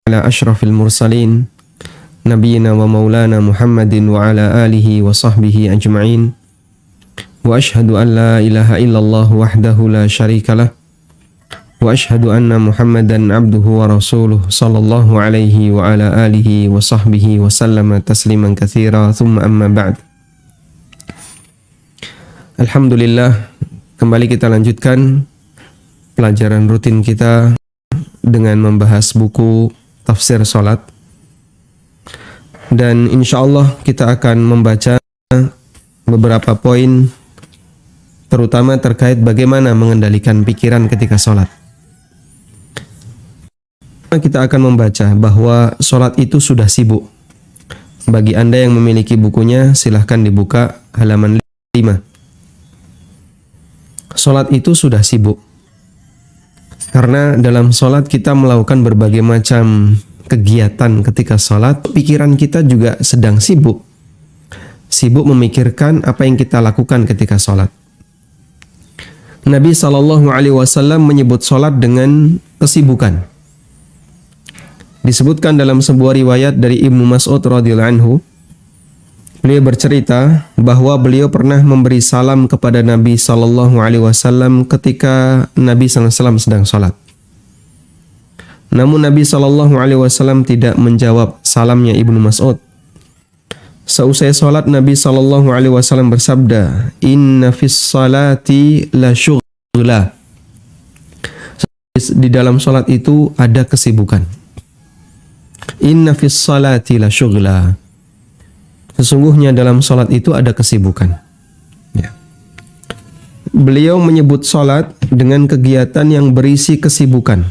ala ashrafil mursalin nabiyina wa maulana Muhammadin wa ala alihi wa sahbihi ajma'in wa ashhadu an la ilaha illallah wahdahu la syarikalah wa ashhadu anna Muhammadan abduhu wa rasuluh sallallahu alaihi wa ala alihi wa sahbihi wa sallama tasliman katsira thumma amma ba'd. Alhamdulillah, kembali kita lanjutkan pelajaran rutin kita dengan membahas buku tafsir salat, dan insya Allah kita akan membaca beberapa poin terutama terkait bagaimana mengendalikan pikiran ketika salat. Kita akan membaca bahwa salat itu sudah sibuk. Bagi Anda yang memiliki bukunya, silahkan dibuka halaman 5. Salat itu sudah sibuk. Karena dalam sholat kita melakukan berbagai macam kegiatan ketika sholat, pikiran kita juga sedang sibuk. Sibuk memikirkan apa yang kita lakukan ketika sholat. Nabi SAW menyebut sholat dengan kesibukan. Disebutkan dalam sebuah riwayat dari Ibnu Mas'ud radhiyallahu anhu, beliau bercerita bahwa beliau pernah memberi salam kepada Nabi SAW ketika Nabi SAW sedang sholat. Namun Nabi SAW tidak menjawab salamnya Ibnu Mas'ud. Seusai sholat, Nabi SAW bersabda, "Inna fis salati la syughla." Di dalam sholat itu ada kesibukan. Inna fis salati la syughla. Sesungguhnya dalam sholat itu ada kesibukan. Ya. Beliau menyebut sholat dengan kegiatan yang berisi kesibukan.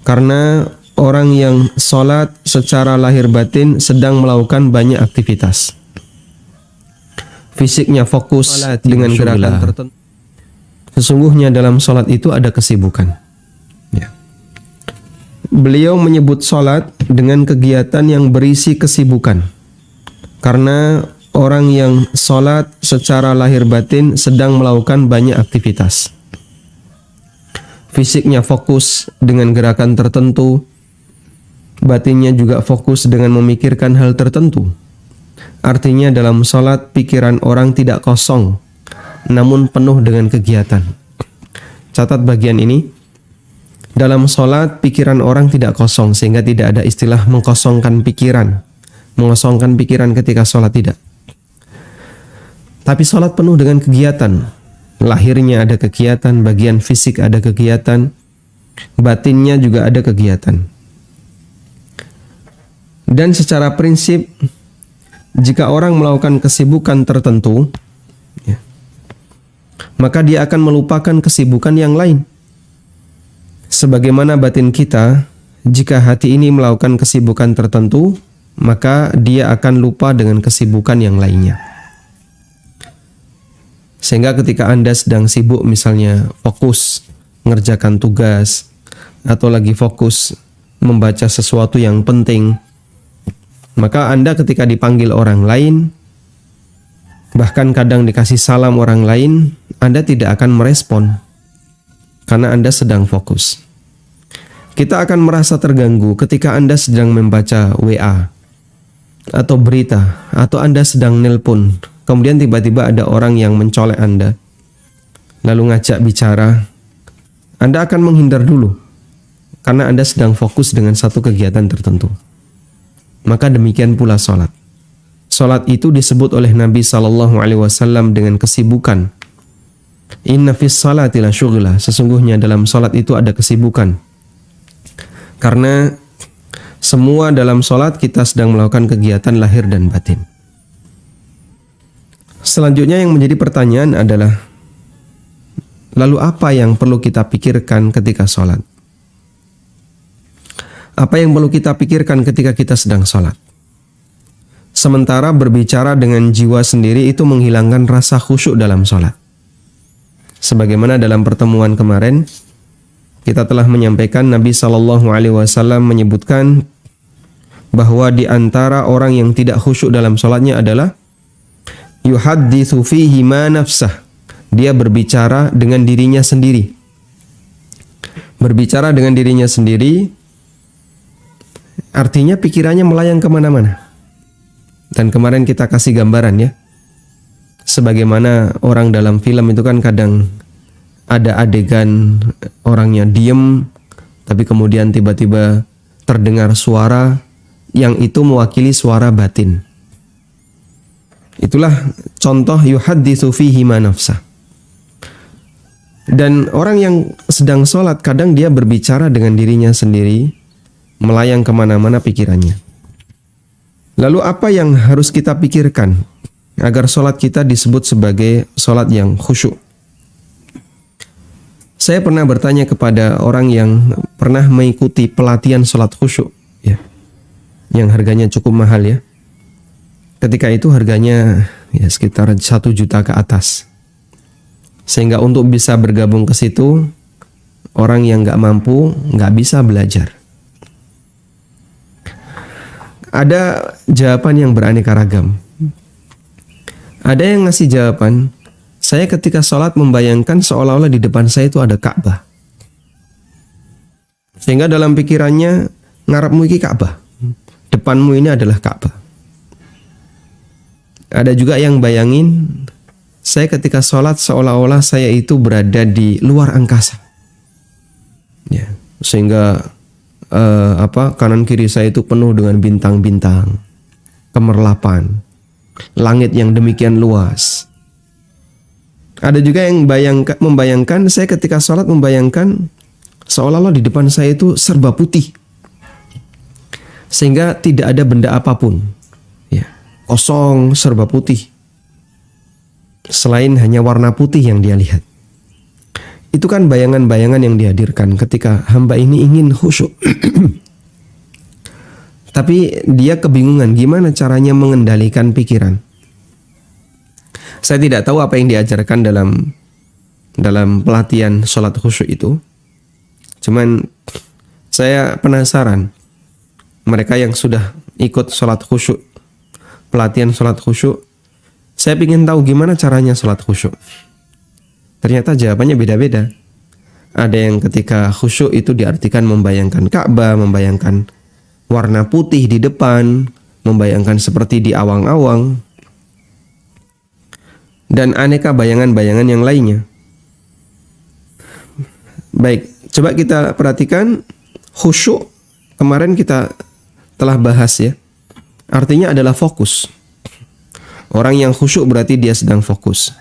Karena orang yang sholat secara lahir batin sedang melakukan banyak aktivitas. Fisiknya fokus dengan gerakan tertentu. Sesungguhnya dalam sholat itu ada kesibukan. Ya. Beliau menyebut sholat dengan kegiatan yang berisi kesibukan. Karena orang yang sholat secara lahir batin sedang melakukan banyak aktivitas. Fisiknya fokus dengan gerakan tertentu, batinnya juga fokus dengan memikirkan hal tertentu. Artinya dalam sholat pikiran orang tidak kosong, namun penuh dengan kegiatan. Catat bagian ini. Dalam sholat pikiran orang tidak kosong, sehingga tidak ada istilah mengkosongkan pikiran. Mengosongkan pikiran ketika sholat, tidak. Tapi sholat penuh dengan kegiatan. Lahirnya ada kegiatan, bagian fisik ada kegiatan, batinnya juga ada kegiatan. Dan secara prinsip, jika orang melakukan kesibukan tertentu, ya, maka dia akan melupakan kesibukan yang lain. Sebagaimana batin kita, jika hati ini melakukan kesibukan tertentu, maka dia akan lupa dengan kesibukan yang lainnya. Sehingga ketika Anda sedang sibuk, misalnya fokus mengerjakan tugas, atau lagi fokus membaca sesuatu yang penting, maka Anda ketika dipanggil orang lain, bahkan kadang dikasih salam orang lain, Anda tidak akan merespon, karena Anda sedang fokus. Kita akan merasa terganggu ketika Anda sedang membaca WA, atau berita, atau Anda sedang nelpon, kemudian tiba-tiba ada orang yang mencolek Anda, lalu ngajak bicara. Anda akan menghindar dulu, karena Anda sedang fokus dengan satu kegiatan tertentu. Maka demikian pula sholat. Sholat itu disebut oleh Nabi SAW dengan kesibukan. Inna fis salati la syughla. Sesungguhnya dalam sholat itu ada kesibukan. Karena semua dalam sholat kita sedang melakukan kegiatan lahir dan batin. Selanjutnya yang menjadi pertanyaan adalah, lalu apa yang perlu kita pikirkan ketika sholat? Apa yang perlu kita pikirkan ketika kita sedang sholat? Sementara berbicara dengan jiwa sendiri itu menghilangkan rasa khusyuk dalam sholat. Sebagaimana dalam pertemuan kemarin, kita telah menyampaikan Nabi SAW menyebutkan bahwa di antara orang yang tidak khusyuk dalam sholatnya adalah yuhadditsu fihi ma nafsah. Dia berbicara dengan dirinya sendiri. Berbicara dengan dirinya sendiri Artinya pikirannya melayang kemana-mana. Dan kemarin kita kasih gambaran ya, sebagaimana orang dalam film itu kan kadang ada adegan orangnya diem, tapi kemudian tiba-tiba terdengar suara yang itu mewakili suara batin. Itulah contoh yuhadditsu fihi ma nafsah. Dan orang yang sedang sholat kadang dia berbicara dengan dirinya sendiri, melayang kemana-mana pikirannya. Lalu apa yang harus kita pikirkan agar sholat kita disebut sebagai sholat yang khusyuk? Saya pernah bertanya kepada orang yang pernah mengikuti pelatihan sholat khusyuk, ya, yang harganya cukup mahal ya. Ketika itu harganya ya sekitar 1 juta ke atas. Sehingga untuk bisa bergabung ke situ, orang yang nggak mampu nggak bisa belajar. Ada jawaban yang beraneka ragam. Ada yang ngasih jawaban, saya ketika sholat membayangkan seolah-olah di depan saya itu ada Ka'bah. Sehingga dalam pikirannya, ngarepmu ini Ka'bah. Depanmu ini adalah Ka'bah. Ada juga yang bayangin, saya ketika sholat seolah-olah saya itu berada di luar angkasa. Ya, sehingga kanan kiri saya itu penuh dengan bintang-bintang, kemerlapan, langit yang demikian luas. Ada juga yang membayangkan saya ketika sholat membayangkan seolah-olah di depan saya itu serba putih, sehingga tidak ada benda apapun, ya, kosong, serba putih, selain hanya warna putih yang dia lihat. Itu kan bayangan-bayangan yang dihadirkan ketika hamba ini ingin khusyuk. Tapi dia kebingungan gimana caranya mengendalikan pikiran. Saya tidak tahu apa yang diajarkan dalam pelatihan sholat khusyuk itu. Cuman saya penasaran, mereka yang sudah ikut sholat khusyuk, pelatihan sholat khusyuk, saya ingin tahu gimana caranya sholat khusyuk. Ternyata jawabannya beda-beda. Ada yang ketika khusyuk itu diartikan membayangkan Ka'bah, membayangkan warna putih di depan, membayangkan seperti di awang-awang, dan aneka bayangan-bayangan yang lainnya. Baik, coba kita perhatikan khusyuk. Kemarin kita telah bahas ya. Artinya adalah fokus. Orang yang khusyuk berarti dia sedang fokus.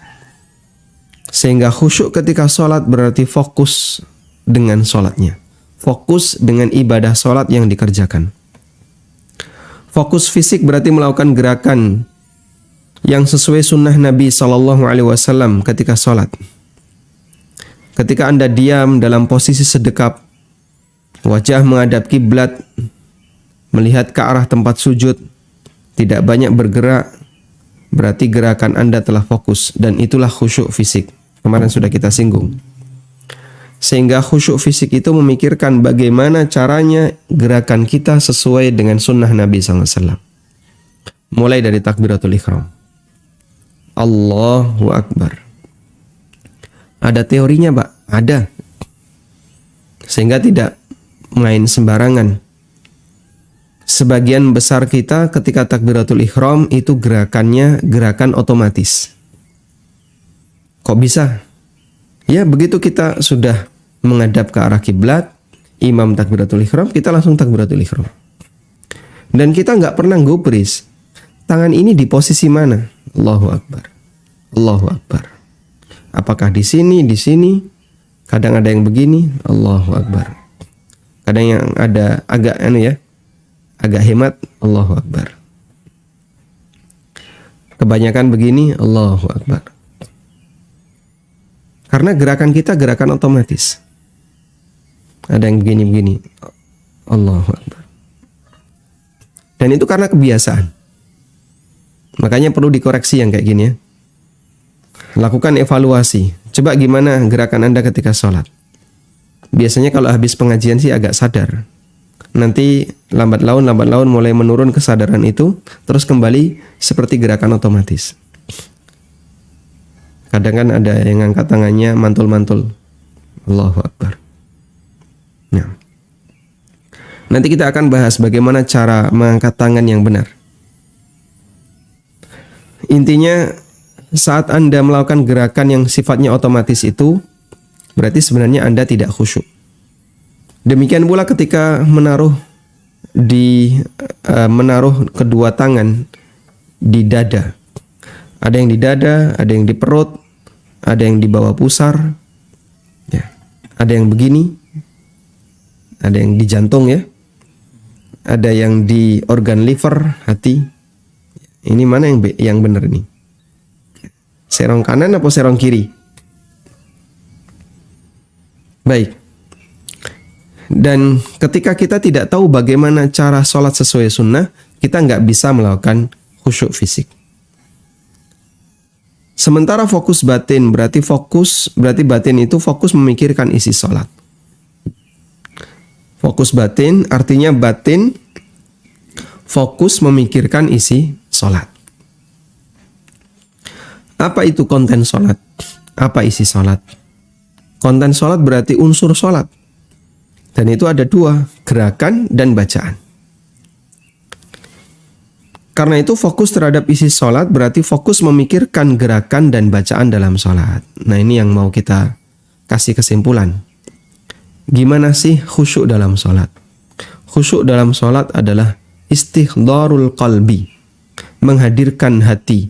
Sehingga khusyuk ketika sholat berarti fokus dengan sholatnya. Fokus dengan ibadah sholat yang dikerjakan. Fokus fisik berarti melakukan gerakan yang sesuai sunnah Nabi SAW ketika sholat. Ketika Anda diam dalam posisi sedekap, wajah menghadap kiblat, melihat ke arah tempat sujud, tidak banyak bergerak, berarti gerakan Anda telah fokus, dan itulah khusyuk fisik. Kemarin sudah kita singgung. Sehingga khusyuk fisik itu memikirkan bagaimana caranya gerakan kita sesuai dengan sunnah Nabi SAW. Mulai dari takbiratul ihram. Allahu Akbar. Ada teorinya, Pak? Ada. Sehingga tidak main sembarangan. Sebagian besar kita ketika takbiratul ihram itu gerakannya gerakan otomatis. Kok bisa? Ya, begitu kita sudah menghadap ke arah kiblat, imam takbiratul ihram, kita langsung takbiratul ihram. Dan kita nggak pernah gubris. Tangan ini di posisi mana? Allahu Akbar. Allahu Akbar. Apakah di sini, di sini? Kadang ada yang begini, Allahu Akbar. Kadang yang ada agak agak hemat, Allahu Akbar. Kebanyakan begini, Allahu Akbar. Karena gerakan kita gerakan otomatis. Ada yang begini-begini, Allahu Akbar. Dan itu karena kebiasaan. Makanya perlu dikoreksi yang kayak gini ya. Lakukan evaluasi. Coba gimana gerakan Anda ketika sholat. Biasanya kalau habis pengajian sih agak sadar. Nanti lambat laun mulai menurun kesadaran itu, terus kembali seperti gerakan otomatis. Kadang kan ada yang angkat tangannya mantul-mantul. Allahu Akbar. Nanti kita akan bahas bagaimana cara mengangkat tangan yang benar. Intinya, saat Anda melakukan gerakan yang sifatnya otomatis itu, berarti sebenarnya Anda tidak khusyuk. Demikian pula ketika menaruh kedua tangan di dada. Ada yang di dada, ada yang di perut, ada yang di bawah pusar, ya. Ada yang begini, ada yang di jantung ya, ada yang di organ liver, hati. Ini mana yang benar ini? Serong kanan atau serong kiri? Baik. Dan ketika kita tidak tahu bagaimana cara sholat sesuai sunnah, kita nggak bisa melakukan khusyuk fisik. Sementara fokus batin berarti batin itu fokus memikirkan isi sholat. Fokus batin artinya batin fokus memikirkan isi sholat. Apa itu konten sholat? Apa isi sholat? Konten sholat berarti unsur sholat. Dan itu ada dua, gerakan dan bacaan. Karena itu fokus terhadap isi sholat berarti fokus memikirkan gerakan dan bacaan dalam sholat. Nah ini yang mau kita kasih kesimpulan. Gimana sih khusyuk dalam sholat? Khusyuk dalam sholat adalah istihdharul qalbi, menghadirkan hati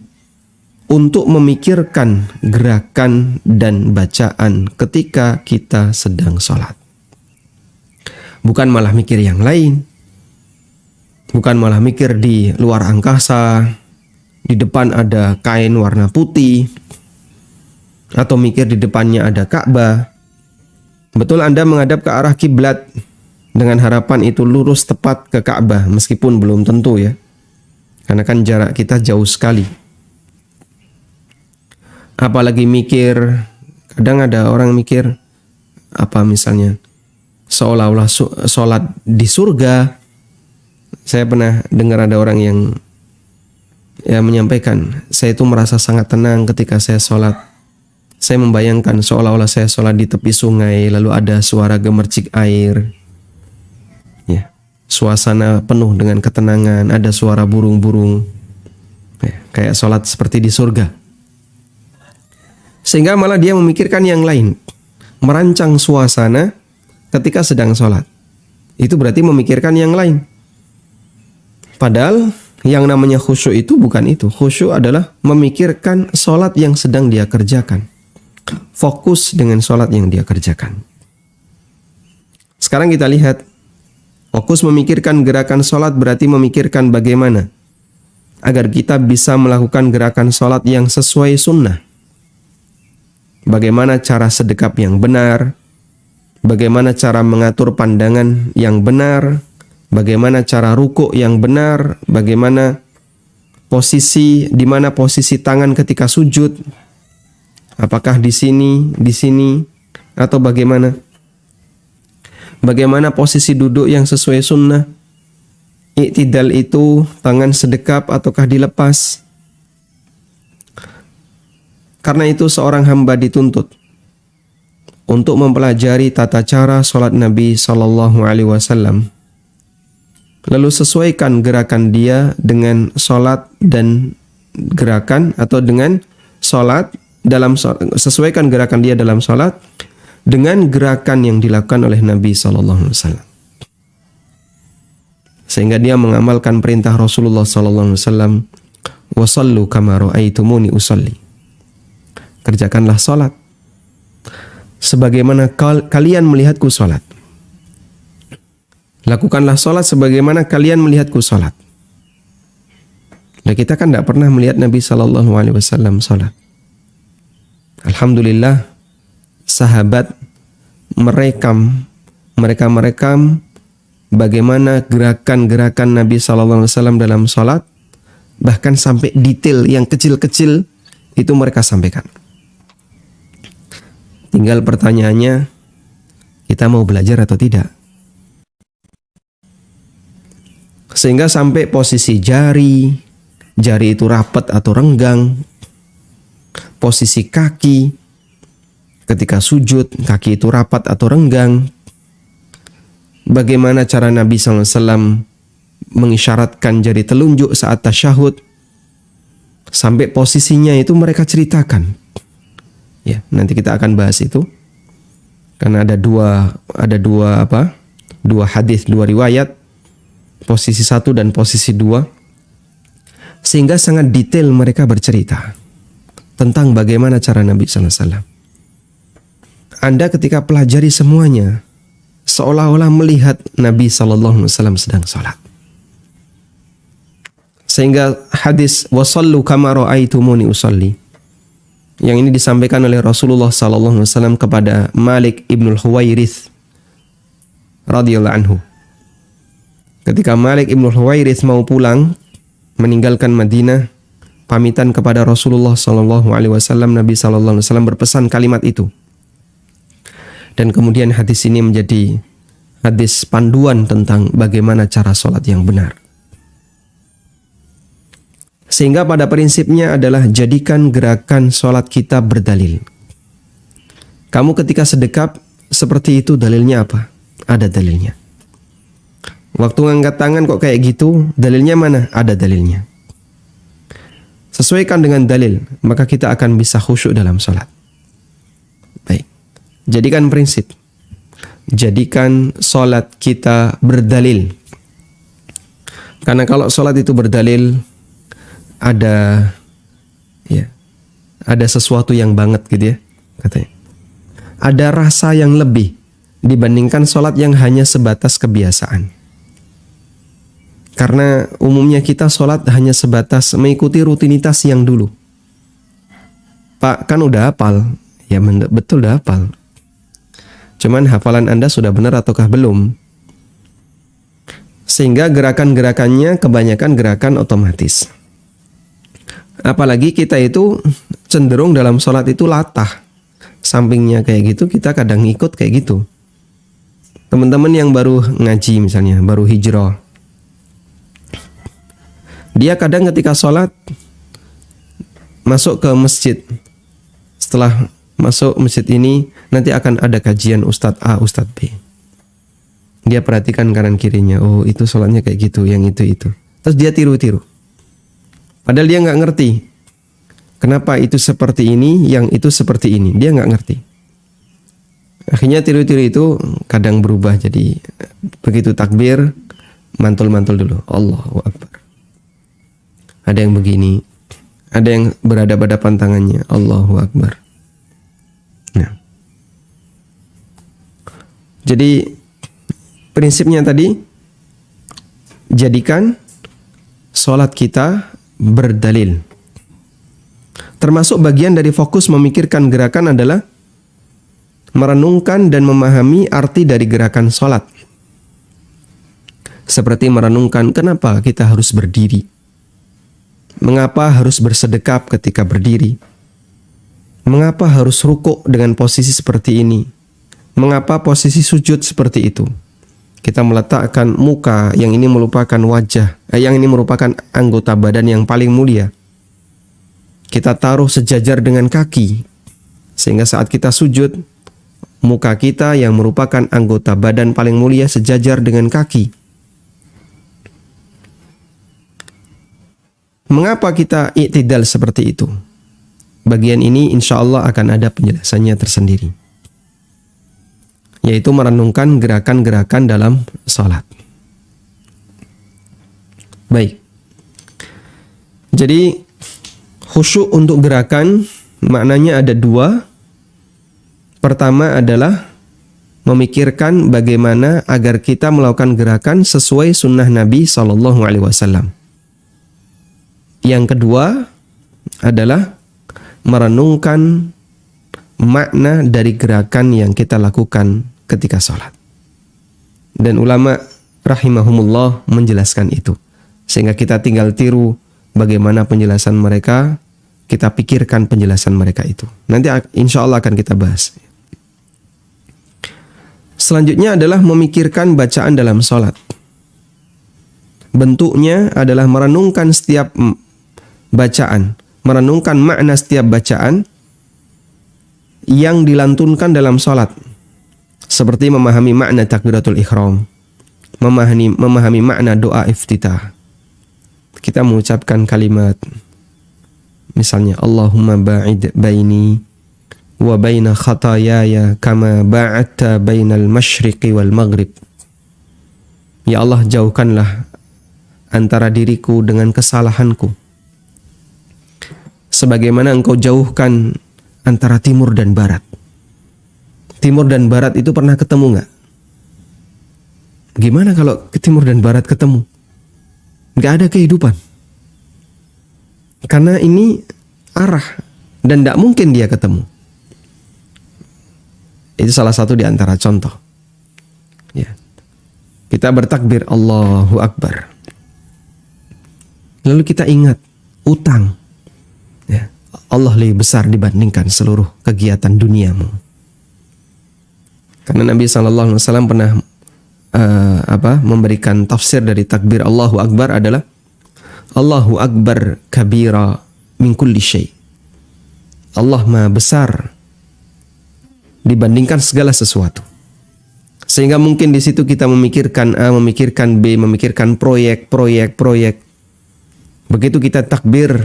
untuk memikirkan gerakan dan bacaan ketika kita sedang sholat. Bukan malah mikir yang lain. Bukan malah mikir di luar angkasa, di depan ada kain warna putih, atau mikir di depannya ada Ka'bah. Betul Anda menghadap ke arah kiblat dengan harapan itu lurus tepat ke Ka'bah, meskipun belum tentu ya. Karena kan jarak kita jauh sekali. Apalagi mikir, kadang ada orang mikir, apa misalnya, seolah-olah sholat di surga. Saya pernah dengar ada orang yang menyampaikan, saya itu merasa sangat tenang ketika saya sholat. Saya membayangkan seolah-olah saya sholat di tepi sungai, lalu ada suara gemercik air. Ya, suasana penuh dengan ketenangan, ada suara burung-burung. Ya, kayak sholat seperti di surga. Sehingga malah dia memikirkan yang lain, merancang suasana ketika sedang sholat. Itu berarti memikirkan yang lain. Padahal yang namanya khusyuk itu bukan itu. Khusyuk adalah memikirkan sholat yang sedang dia kerjakan. Fokus dengan sholat yang dia kerjakan. Sekarang kita lihat. Fokus memikirkan gerakan sholat berarti memikirkan bagaimana agar kita bisa melakukan gerakan sholat yang sesuai sunnah. Bagaimana cara sedekap yang benar. Bagaimana cara mengatur pandangan yang benar. Bagaimana cara rukuk yang benar, bagaimana di mana posisi tangan ketika sujud, apakah di sini, atau bagaimana? Bagaimana posisi duduk yang sesuai sunnah? Iktidal itu tangan sedekap ataukah dilepas? Karena itu seorang hamba dituntut untuk mempelajari tata cara sholat Nabi Sallallahu Alaihi Wasallam. Lalu sesuaikan gerakan dia dengan sholat dan gerakan atau dengan sholat dalam sesuaikan gerakan dia dalam sholat dengan gerakan yang dilakukan oleh Nabi Sallallahu Alaihi Wasallam. Sehingga dia mengamalkan perintah Rasulullah Sallallahu Alaihi Wasallam, wasallu kama ra'aitumuni usalli. Kerjakanlah sholat sebagaimana kalian melihatku sholat. Lakukanlah sholat sebagaimana kalian melihatku sholat. Nah kita kan tidak pernah melihat Nabi Sallallahu Alaihi Wasallam sholat. Alhamdulillah sahabat merekam bagaimana gerakan-gerakan Nabi Sallallahu Alaihi Wasallam dalam sholat. Bahkan sampai detail yang kecil-kecil itu mereka sampaikan. Tinggal pertanyaannya, kita mau belajar atau tidak? Sehingga sampai posisi jari itu rapat atau renggang, posisi kaki ketika sujud, kaki itu rapat atau renggang, bagaimana cara Nabi SAW mengisyaratkan jari telunjuk saat tasyahud, sampai posisinya itu mereka ceritakan. Ya, nanti kita akan bahas itu. Karena ada dua hadis, dua riwayat, posisi 1 dan posisi 2, sehingga sangat detail mereka bercerita tentang bagaimana cara Nabi SAW. Anda ketika pelajari semuanya, seolah-olah melihat Nabi SAW sedang sholat. Sehingga hadis wasallu kama ra'aitumuni usalli, yang ini disampaikan oleh Rasulullah SAW kepada Malik ibnul Huwairith radhiyallahu anhu. Ketika Malik ibnul Huwairith mau pulang meninggalkan Madinah, pamitan kepada Rasulullah SAW, Nabi SAW berpesan kalimat itu. Dan kemudian hadis ini menjadi hadis panduan tentang bagaimana cara sholat yang benar. Sehingga pada prinsipnya adalah jadikan gerakan sholat kita berdalil. Kamu ketika sedekap seperti itu, dalilnya apa? Ada dalilnya. Waktu ngangkat tangan kok kayak gitu, dalilnya mana? Ada dalilnya. Sesuaikan dengan dalil, maka kita akan bisa khusyuk dalam sholat. Baik. Jadikan prinsip. Jadikan sholat kita berdalil. Karena kalau sholat itu berdalil, ada sesuatu yang banget gitu ya, katanya. Ada rasa yang lebih dibandingkan sholat yang hanya sebatas kebiasaan. Karena umumnya kita sholat hanya sebatas mengikuti rutinitas yang dulu. Pak, kan udah hafal. Ya betul udah hafal. Cuman hafalan Anda sudah benar ataukah belum? Sehingga gerakan-gerakannya kebanyakan gerakan otomatis. Apalagi kita itu cenderung dalam sholat itu latah. Sampingnya kayak gitu, kita kadang ikut kayak gitu. Teman-teman yang baru ngaji misalnya, baru hijrah, dia kadang ketika sholat masuk ke masjid. Setelah masuk masjid ini, nanti akan ada kajian Ustadz A, Ustadz B. Dia perhatikan kanan kirinya, oh itu sholatnya kayak gitu, yang itu. Terus dia tiru-tiru. Padahal dia nggak ngerti kenapa itu seperti ini, yang itu seperti ini. Dia nggak ngerti. Akhirnya tiru-tiru itu kadang berubah jadi begitu takbir, mantul-mantul dulu. Allahu Akbar. Ada yang begini, ada yang berhadapan-hadapan tangannya. Allahu Akbar. Nah, jadi prinsipnya tadi, jadikan sholat kita berdalil. Termasuk bagian dari fokus memikirkan gerakan adalah merenungkan dan memahami arti dari gerakan sholat. Seperti merenungkan kenapa kita harus berdiri, mengapa harus bersedekap ketika berdiri, mengapa harus rukuk dengan posisi seperti ini, mengapa posisi sujud seperti itu. Kita meletakkan muka, yang ini merupakan wajah, yang ini merupakan anggota badan yang paling mulia. Kita taruh sejajar dengan kaki, sehingga saat kita sujud, muka kita yang merupakan anggota badan paling mulia sejajar dengan kaki. Mengapa kita i'tidal seperti itu? Bagian ini insya Allah akan ada penjelasannya tersendiri, yaitu merenungkan gerakan-gerakan dalam salat. Baik. Jadi khusyuk untuk gerakan maknanya ada dua. Pertama adalah memikirkan bagaimana agar kita melakukan gerakan sesuai sunnah Nabi SAW. Yang kedua adalah merenungkan makna dari gerakan yang kita lakukan ketika sholat. Dan ulama rahimahumullah menjelaskan itu. Sehingga kita tinggal tiru bagaimana penjelasan mereka, kita pikirkan penjelasan mereka itu. Nanti insya Allah akan kita bahas. Selanjutnya adalah memikirkan bacaan dalam sholat. Bentuknya adalah merenungkan setiap bacaan, merenungkan makna setiap bacaan yang dilantunkan dalam sholat. Seperti memahami makna takbiratul ihram, memahami makna doa iftitah, kita mengucapkan kalimat misalnya Allahumma ba'id baini wa baina khatayaya kama ba'adta bainal masyriqi wal maghrib. Ya Allah, jauhkanlah antara diriku dengan kesalahanku sebagaimana Engkau jauhkan antara timur dan barat. Timur dan barat itu pernah ketemu nggak? Gimana kalau ke timur dan barat ketemu? Nggak ada kehidupan. Karena ini arah dan nggak mungkin dia ketemu. Itu salah satu di antara contoh. Ya. Kita bertakbir Allahu Akbar. Lalu kita ingat utang. Ya. Allah lebih besar dibandingkan seluruh kegiatan duniamu. Karena Nabi SAW pernah memberikan tafsir dari takbir Allahu Akbar adalah Allahu Akbar kabira min kulli syai. Allah Maha besar dibandingkan segala sesuatu. Sehingga mungkin di situ kita memikirkan A, memikirkan B, memikirkan proyek. Begitu kita takbir,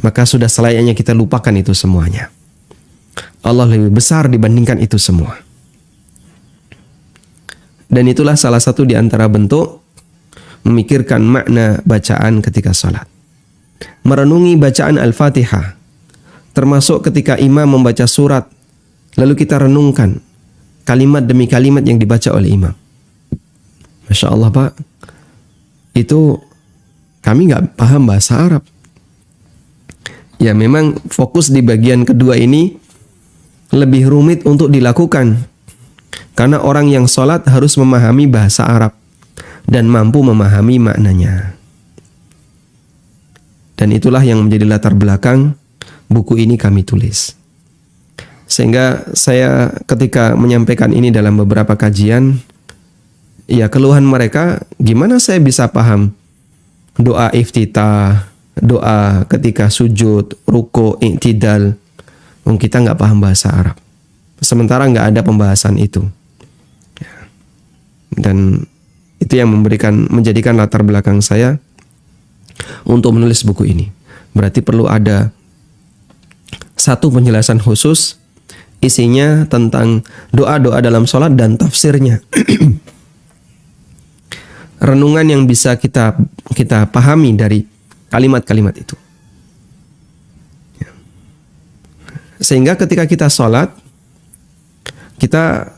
maka sudah selayaknya kita lupakan itu semuanya. Allah lebih besar dibandingkan itu semua. Dan itulah salah satu di antara bentuk memikirkan makna bacaan ketika salat. Merenungi bacaan Al-Fatihah, termasuk ketika imam membaca surat, lalu kita renungkan kalimat demi kalimat yang dibaca oleh imam. Masya Allah Pak, itu kami nggak paham bahasa Arab. Ya memang fokus di bagian kedua ini lebih rumit untuk dilakukan. Karena orang yang sholat harus memahami bahasa Arab dan mampu memahami maknanya. Dan itulah yang menjadi latar belakang buku ini kami tulis. Sehingga saya ketika menyampaikan ini dalam beberapa kajian, ya keluhan mereka, gimana saya bisa paham doa iftitah, doa ketika sujud, ruku, i'tidal, kita nggak paham bahasa Arab. Sementara nggak ada pembahasan itu. Dan itu yang menjadikan latar belakang saya untuk menulis buku ini. Berarti perlu ada satu penjelasan khusus, isinya tentang doa-doa dalam sholat dan tafsirnya. Renungan yang bisa kita pahami dari kalimat-kalimat itu. Sehingga ketika kita sholat, kita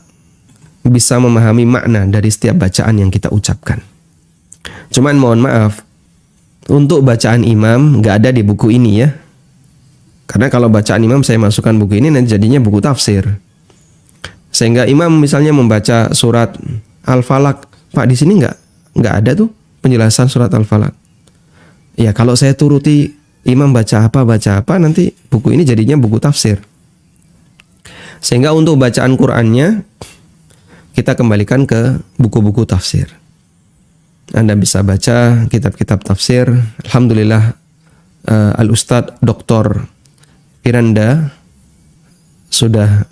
bisa memahami makna dari setiap bacaan yang kita ucapkan. Cuman mohon maaf, untuk bacaan imam nggak ada di buku ini ya. Karena kalau bacaan imam saya masukkan buku ini nanti jadinya buku tafsir. Sehingga imam misalnya membaca surat Al-Falaq, Pak di sini nggak ada tuh penjelasan surat Al-Falaq. Ya kalau saya turuti imam baca apa nanti buku ini jadinya buku tafsir. Sehingga untuk bacaan Qur'annya kita kembalikan ke buku-buku tafsir. Anda bisa baca kitab-kitab tafsir. Alhamdulillah Al-Ustadz Dr. Piranda sudah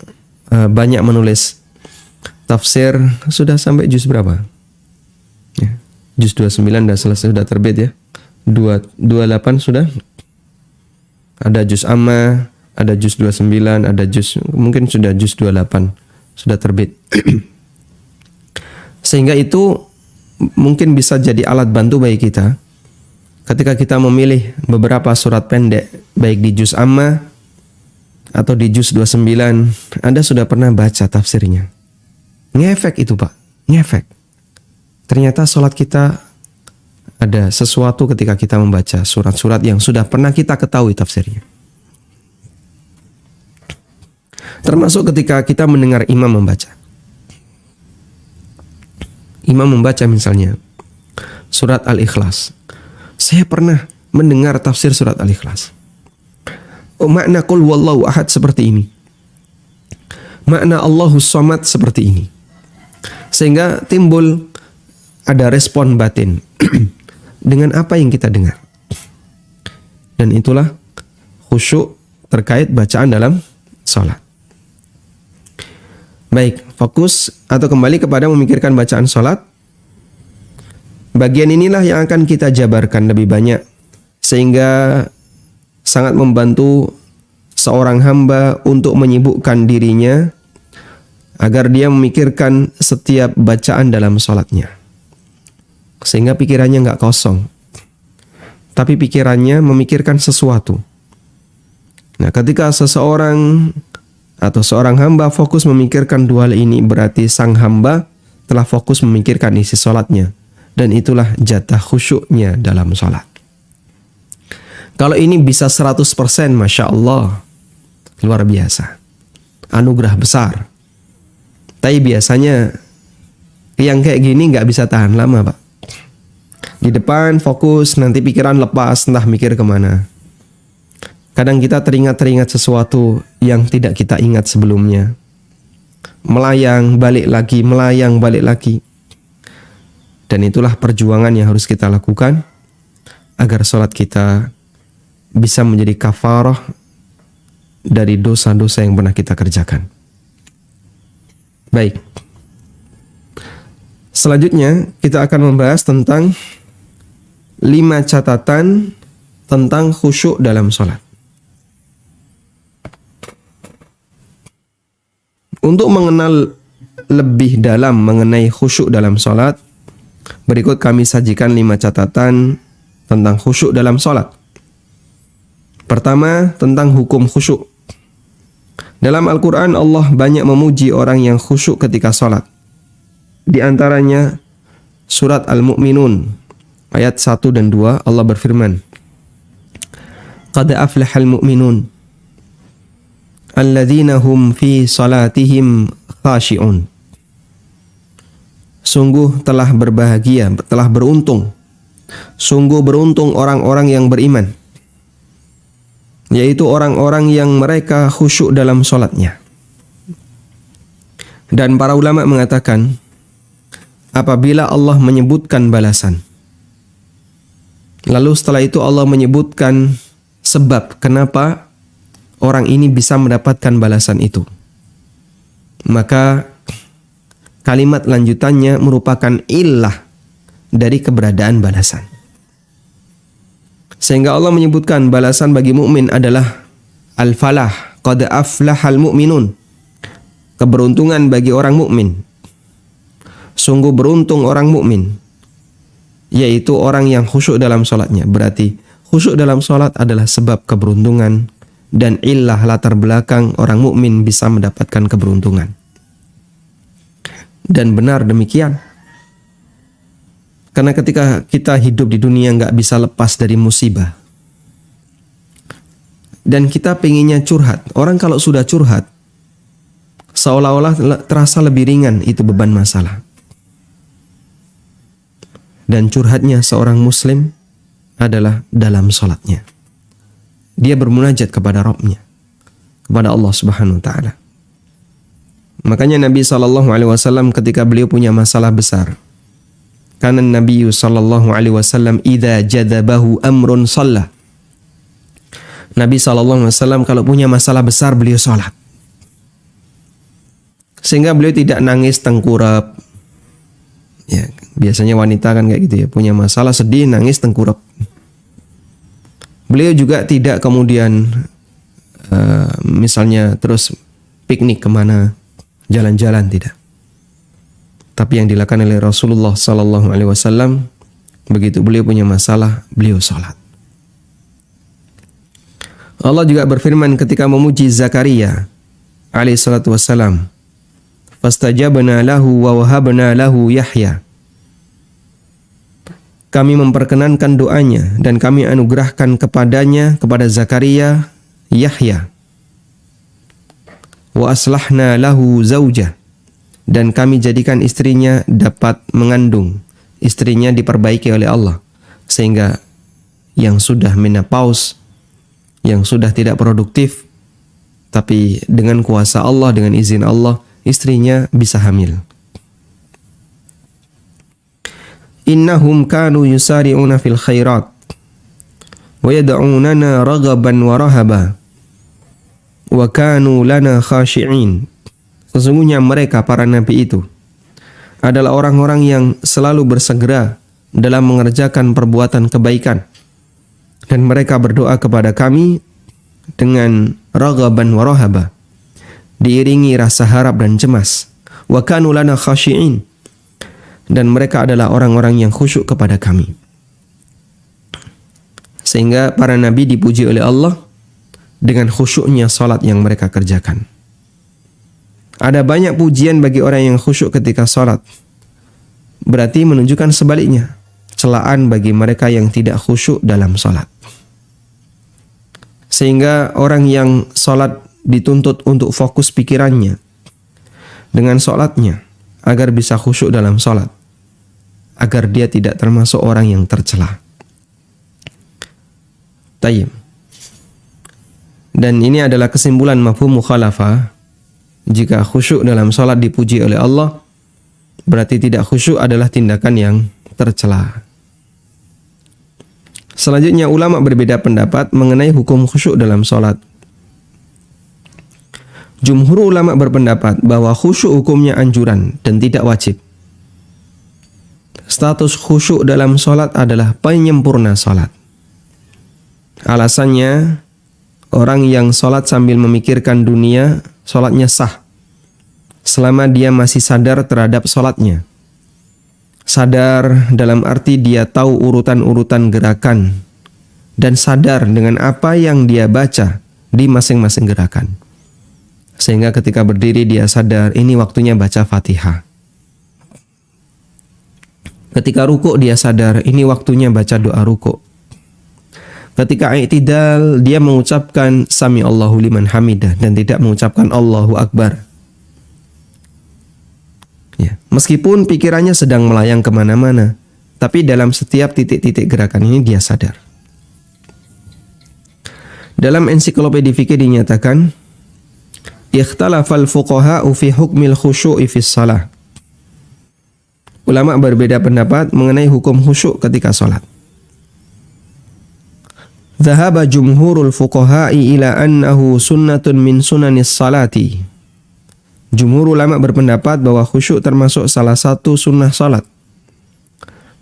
banyak menulis tafsir, sudah sampai juz berapa? Ya, juz 29 sudah selesai, sudah terbit ya. 28 sudah. Ada juz amma, ada juz 29, ada juz mungkin sudah juz 28 sudah terbit. Sehingga itu mungkin bisa jadi alat bantu bagi kita ketika kita memilih beberapa surat pendek, baik di juz amma atau di juz 29, Anda sudah pernah baca tafsirnya. Ngefek itu Pak, ngefek. Ternyata sholat kita ada sesuatu ketika kita membaca surat-surat yang sudah pernah kita ketahui tafsirnya. Termasuk ketika kita mendengar imam membaca. Imam membaca misalnya surat Al-Ikhlas. Saya pernah mendengar tafsir surat Al-Ikhlas. Oh, makna qul wallahu ahad seperti ini. Makna Allahus Samad seperti ini. Sehingga timbul ada respon batin dengan apa yang kita dengar. Dan itulah khusyuk terkait bacaan dalam sholat. Baik, fokus atau kembali kepada memikirkan bacaan sholat. Bagian inilah yang akan kita jabarkan lebih banyak sehingga sangat membantu seorang hamba untuk menyibukkan dirinya agar dia memikirkan setiap bacaan dalam sholatnya. Sehingga pikirannya nggak kosong, tapi pikirannya memikirkan sesuatu. Nah, ketika seseorang atau seorang hamba fokus memikirkan dua hal ini, berarti sang hamba telah fokus memikirkan isi sholatnya. Dan itulah jatah khusyuknya dalam sholat. Kalau ini bisa 100%, Masya Allah, luar biasa. Anugerah besar. Tapi biasanya yang kayak gini nggak bisa tahan lama, Pak. Di depan fokus, nanti pikiran lepas, entah mikir kemana. Kadang kita teringat sesuatu yang tidak kita ingat sebelumnya. Melayang, balik lagi, melayang, balik lagi. Dan itulah perjuangan yang harus kita lakukan agar sholat kita bisa menjadi kafarah dari dosa-dosa yang pernah kita kerjakan. Baik. Selanjutnya kita akan membahas tentang 5 catatan tentang khusyuk dalam sholat. Untuk mengenal lebih dalam mengenai khusyuk dalam sholat, berikut kami sajikan 5 catatan tentang khusyuk dalam sholat. Pertama, tentang hukum khusyuk. Dalam Al-Quran, Allah banyak memuji orang yang khusyuk ketika sholat. Di antaranya, surat Al-Mu'minun, ayat 1 dan 2, Allah berfirman, Qad aflahal mu'minun, alladzina hum fi salatihim khashi'un. Sungguh telah berbahagia, telah beruntung. Sungguh beruntung orang-orang yang beriman, yaitu orang-orang yang mereka khusyuk dalam sholatnya. Dan para ulama mengatakan, apabila Allah menyebutkan balasan, lalu setelah itu Allah menyebutkan sebab kenapa orang ini bisa mendapatkan balasan itu, maka kalimat lanjutannya merupakan illah dari keberadaan balasan. Sehingga Allah menyebutkan balasan bagi mukmin adalah al-falah, qad aflahal mu'minun. Keberuntungan bagi orang mukmin. Sungguh beruntung orang mukmin, yaitu orang yang khusyuk dalam sholatnya. Berarti khusyuk dalam sholat adalah sebab keberuntungan dan illah latar belakang orang mukmin bisa mendapatkan keberuntungan. Dan benar demikian. Karena ketika kita hidup di dunia nggak bisa lepas dari musibah. Dan kita pengennya curhat. Orang kalau sudah curhat, seolah-olah terasa lebih ringan itu beban masalah. Dan curhatnya seorang muslim adalah dalam sholatnya. Dia bermunajat kepada Rabbnya, kepada Allah Subhanahu wa Ta'ala. Makanya Nabi SAW ketika beliau punya masalah besar, karena Nabi SAW idza jadabahu amrun shalla. Nabi SAW kalau punya masalah besar beliau sholat. Sehingga beliau tidak nangis tengkurap. Ya, biasanya wanita kan kayak gitu ya, punya masalah sedih nangis tengkurap. Beliau juga tidak kemudian misalnya terus piknik kemana, jalan-jalan, tidak. Tapi yang dilakukan oleh Rasulullah SAW, begitu beliau punya masalah, beliau sholat. Allah juga berfirman ketika memuji Zakaria alaihissalatu wassalam, fastajabna lahu wa wahabna lahu Yahya. Kami memperkenankan doanya dan kami anugerahkan kepadanya, kepada Zakaria, Yahya. Wa aslahna lahu zaujah. Dan kami jadikan istrinya dapat mengandung. Istrinya diperbaiki oleh Allah. Sehingga yang sudah menopause, yang sudah tidak produktif, tapi dengan kuasa Allah, dengan izin Allah, istrinya bisa hamil. Innahum kanu yusari'una fil khairat wa yad'unana raghaban wa rahaba wa kanu lana khashi'in. Sesungguhnya mereka para nabi itu adalah orang-orang yang selalu bersegera dalam mengerjakan perbuatan kebaikan, dan mereka berdoa kepada kami dengan raghaban wa rahaba, diiringi rasa harap dan cemas. Wa kanu lana khashi'in, dan mereka adalah orang-orang yang khusyuk kepada kami. Sehingga para nabi dipuji oleh Allah dengan khusyuknya salat yang mereka kerjakan. Ada banyak pujian bagi orang yang khusyuk ketika salat. Berarti menunjukkan sebaliknya, celaan bagi mereka yang tidak khusyuk dalam salat. Sehingga orang yang salat dituntut untuk fokus pikirannya dengan salatnya agar bisa khusyuk dalam salat, agar dia tidak termasuk orang yang tercela. Tayyib. Dan ini adalah kesimpulan mafhum mukhalafah. Jika khusyuk dalam salat dipuji oleh Allah, berarti tidak khusyuk adalah tindakan yang tercela. Selanjutnya ulama berbeda pendapat mengenai hukum khusyuk dalam salat. Jumhur ulama berpendapat bahwa khusyuk hukumnya anjuran dan tidak wajib. Status khusyuk dalam salat adalah penyempurna salat. Alasannya, orang yang salat sambil memikirkan dunia, salatnya sah selama dia masih sadar terhadap salatnya. Sadar dalam arti dia tahu urutan-urutan gerakan dan sadar dengan apa yang dia baca di masing-masing gerakan. Sehingga ketika berdiri dia sadar ini waktunya baca Fatihah. Ketika rukuk dia sadar ini waktunya baca doa rukuk. Ketika i'tidal dia mengucapkan Sami Allahu liman hamidah dan tidak mengucapkan Allahu Akbar. Ya, meskipun pikirannya sedang melayang kemana-mana, tapi dalam setiap titik-titik gerakan ini dia sadar. Dalam ensiklopedia fikih dinyatakan, ikhtalafal fuqaha'u fi hukmil khusyu'i fis shalah. Ulama berbeda pendapat mengenai hukum khusyuk ketika salat. Dhahaba jumhurul fuqaha'i ila annahu sunnatun min sunanis salati. Jumhur ulama berpendapat bahwa khusyuk termasuk salah satu sunnah salat.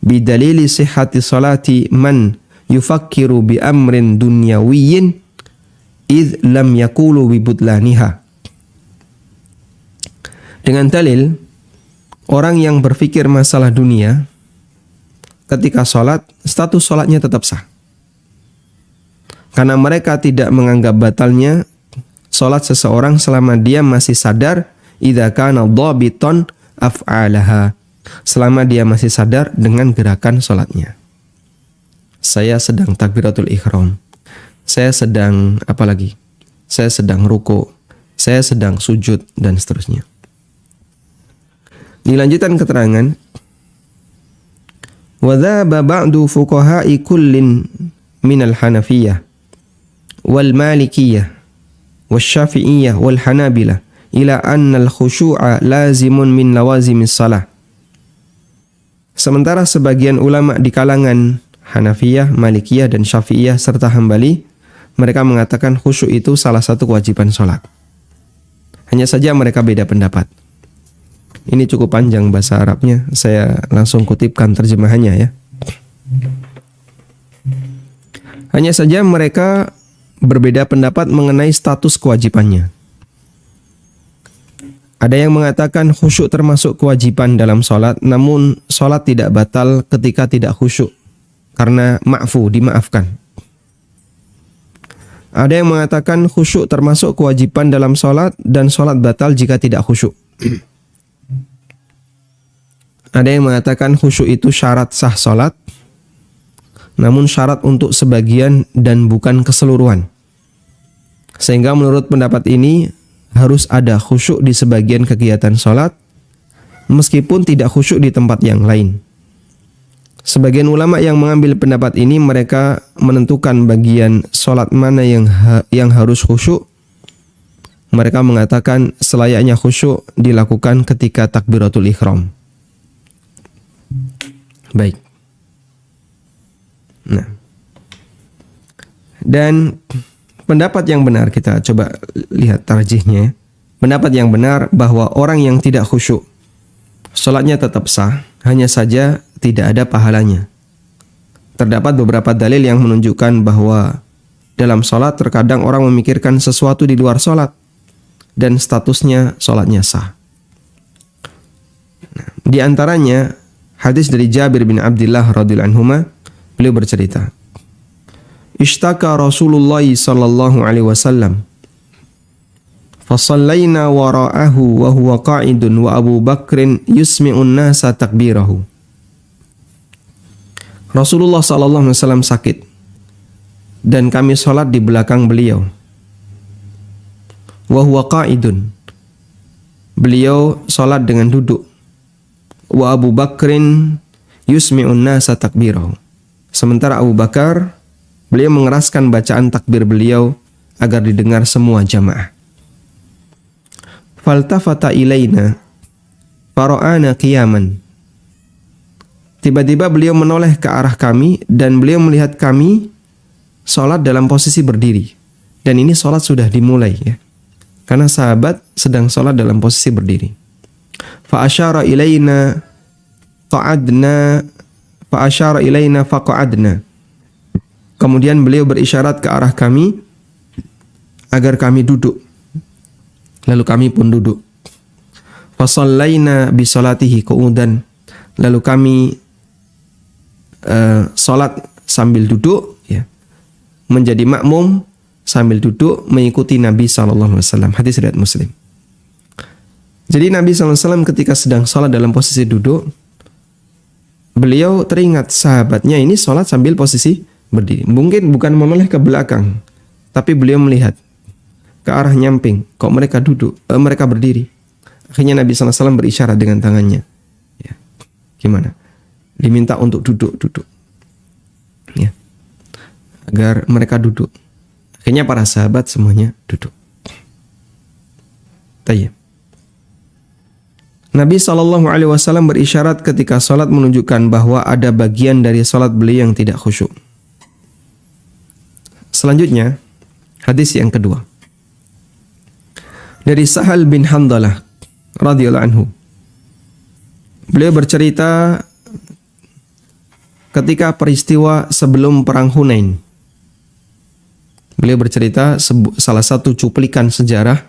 Bidalili sihhati salati man yufakkiru bi amrin dunyawiyyin idh lam yakulu bibutlaniha. Dengan dalil, orang yang berpikir masalah dunia ketika salat, status salatnya tetap sah. Karena mereka tidak menganggap batalnya salat seseorang selama dia masih sadar idza kana dhabitan af'alaha, selama dia masih sadar dengan gerakan salatnya. Saya sedang takbiratul ihram. Saya sedang apa lagi? Saya sedang ruku. Saya sedang sujud dan seterusnya. Dilanjutkan keterangan, wa dhaba ba'du fuqaha'i kullin minal hanafiyah wal malikiyah wal syafi'iyah wal hanabilah ila anna al khusyu'a lazimun min lawazimis salah. Sementara sebagian ulama di kalangan Hanafiyah, Malikiyah dan Syafi'iyah serta Hambali, mereka mengatakan khusyuk itu salah satu kewajiban salat. Hanya saja mereka beda pendapat. Ini cukup panjang bahasa Arabnya, saya langsung kutipkan terjemahannya ya. Hanya saja mereka berbeda pendapat mengenai status kewajibannya. Ada yang mengatakan khusyuk termasuk kewajiban dalam salat, namun salat tidak batal ketika tidak khusyuk karena ma'fu, dimaafkan. Ada yang mengatakan khusyuk termasuk kewajiban dalam salat dan salat batal jika tidak khusyuk. Ada yang mengatakan khusyuk itu syarat sah salat, namun syarat untuk sebagian dan bukan keseluruhan. Sehingga menurut pendapat ini harus ada khusyuk di sebagian kegiatan salat, meskipun tidak khusyuk di tempat yang lain. Sebagian ulama yang mengambil pendapat ini, mereka menentukan bagian salat mana yang harus khusyuk. Mereka mengatakan selayaknya khusyuk dilakukan ketika takbiratul ihram. Baik. Nah. Dan pendapat yang benar, kita coba lihat tarjihnya. Pendapat yang benar bahwa orang yang tidak khusyuk Salatnya tetap sah, hanya saja tidak ada pahalanya. Terdapat beberapa dalil yang menunjukkan bahwa dalam salat terkadang orang memikirkan sesuatu di luar salat dan statusnya salatnya sah. Di antaranya hadis dari Jabir bin Abdullah radhiyallahu anhuma, beliau bercerita, "Ishtaka Rasulullah sallallahu alaihi wasallam, fasallaina wara'ahu wa huwa qa'idun wa Abu Bakrin yusmi'un nasa takbirahu." Rasulullah sallallahu alaihi wasallam sakit dan kami salat di belakang beliau. Wa huwa qa'idun. Beliau salat dengan duduk. Wa Abu Bakrin yusmi'un nasa takbirahu. Sementara Abu Bakar, beliau mengeraskan bacaan takbir beliau agar didengar semua jamaah. Faltafata ilaina fara'ana qiyaman. Tiba-tiba beliau menoleh ke arah kami dan beliau melihat kami salat dalam posisi berdiri. Dan ini salat sudah dimulai ya. Karena sahabat sedang salat dalam posisi berdiri. Fa asyara ilaina faqa'adna. Kemudian beliau berisyarat ke arah kami agar kami duduk. Lalu kami pun duduk. Fa shallaina bi salatihi qu'udan. Lalu kami salat sambil duduk ya. Menjadi makmum sambil duduk mengikuti Nabi sallallahu alaihi wasallam. Hadis riwayat Muslim. Jadi Nabi SAW ketika sedang sholat dalam posisi duduk, beliau teringat sahabatnya ini sholat sambil posisi berdiri. Mungkin bukan menoleh ke belakang, tapi beliau melihat ke arah nyamping. Kok mereka mereka berdiri. Akhirnya Nabi SAW berisyarat dengan tangannya. Ya. Gimana? Diminta untuk duduk. Ya. Agar mereka duduk. Akhirnya para sahabat semuanya duduk. Tayyib. Nabi SAW berisyarat ketika salat menunjukkan bahwa ada bagian dari salat beliau yang tidak khusyuk. Selanjutnya, hadis yang kedua. Dari Sahal bin Handalah radhiyallahu anhu. Beliau bercerita ketika peristiwa sebelum perang Hunain. Beliau bercerita salah satu cuplikan sejarah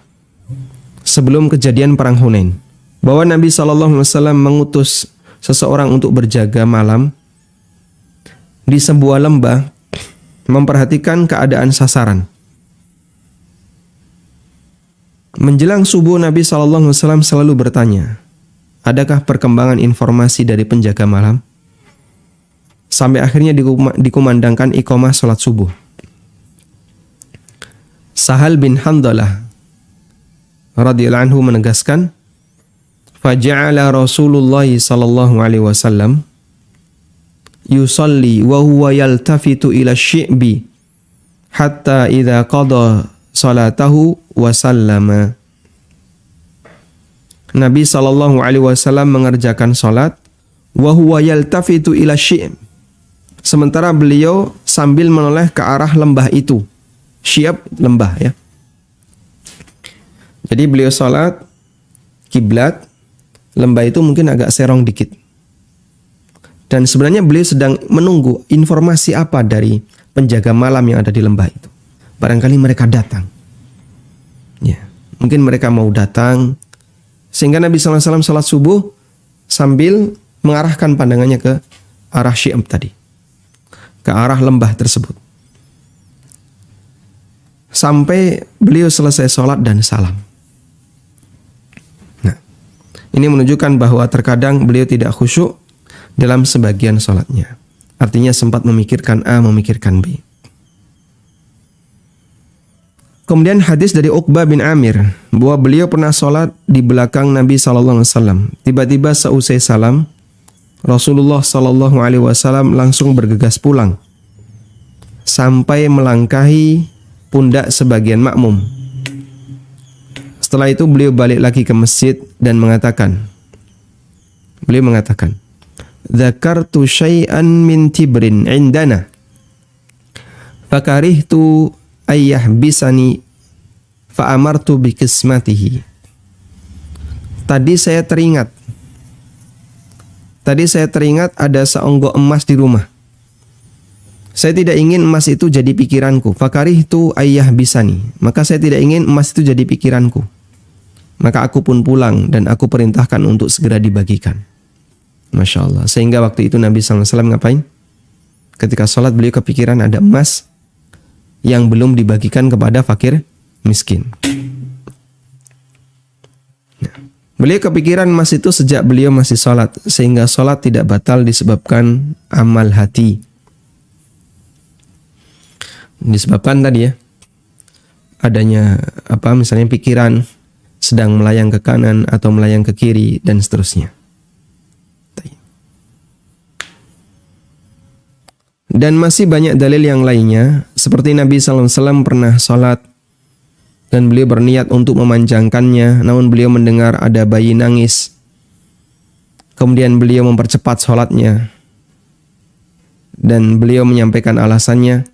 sebelum kejadian perang Hunain, bahwa Nabi SAW mengutus seseorang untuk berjaga malam di sebuah lembah, memperhatikan keadaan sasaran. Menjelang subuh, Nabi SAW selalu bertanya, adakah perkembangan informasi dari penjaga malam? Sampai akhirnya dikumandangkan iqamah salat subuh. Sahal bin Handalah radhiyallahu anhu menegaskan, faja'ala Rasulullah sallallahu alaihi wasallam yusalli wa huwa yaltafitu ila syi'bi hatta idza qada salatahu wa sallama. Nabi sallallahu alaihi wasallam mengerjakan salat wa huwa yaltafitu ila syi'b. Sementara beliau sambil menoleh ke arah lembah itu. Syi'b lembah ya. Jadi beliau salat kiblat, lembah itu mungkin agak serong dikit. Dan sebenarnya beliau sedang menunggu informasi apa dari penjaga malam yang ada di lembah itu. Barangkali mereka datang. Ya, mungkin mereka mau datang. Sehingga Nabi SAW salat subuh sambil mengarahkan pandangannya ke arah Syi'b tadi. Ke arah lembah tersebut. Sampai beliau selesai salat dan salam. Ini menunjukkan bahwa terkadang beliau tidak khusyuk dalam sebagian salatnya. Artinya sempat memikirkan A, memikirkan B. Kemudian hadis dari Uqbah bin Amir bahwa beliau pernah salat di belakang Nabi SAW. Tiba-tiba seusai salam, Rasulullah SAW langsung bergegas pulang sampai melangkahi pundak sebagian makmum. Setelah itu beliau balik lagi ke masjid dan beliau mengatakan, "Dzakartu syai'an min tibrin indana, fakarihtu ayyahbisani fa'amartu bi qismatihi." Tadi saya teringat tadi saya teringat ada seonggok emas di rumah. Saya tidak ingin emas itu jadi pikiranku. Fakarihtu ayah bisani. Maka saya tidak ingin emas itu jadi pikiranku. Maka aku pun pulang dan aku perintahkan untuk segera dibagikan. Masya Allah. Sehingga waktu itu Nabi SAW ngapain? Ketika sholat beliau kepikiran ada emas yang belum dibagikan kepada fakir miskin. Beliau kepikiran emas itu sejak beliau masih sholat. Sehingga sholat tidak batal disebabkan amal hati. Disebabkan tadi ya, adanya misalnya pikiran sedang melayang ke kanan atau melayang ke kiri dan seterusnya. Dan masih banyak dalil yang lainnya, seperti Nabi SAW pernah sholat dan beliau berniat untuk memanjangkannya, namun beliau mendengar ada bayi nangis. Kemudian beliau mempercepat sholatnya dan beliau menyampaikan alasannya,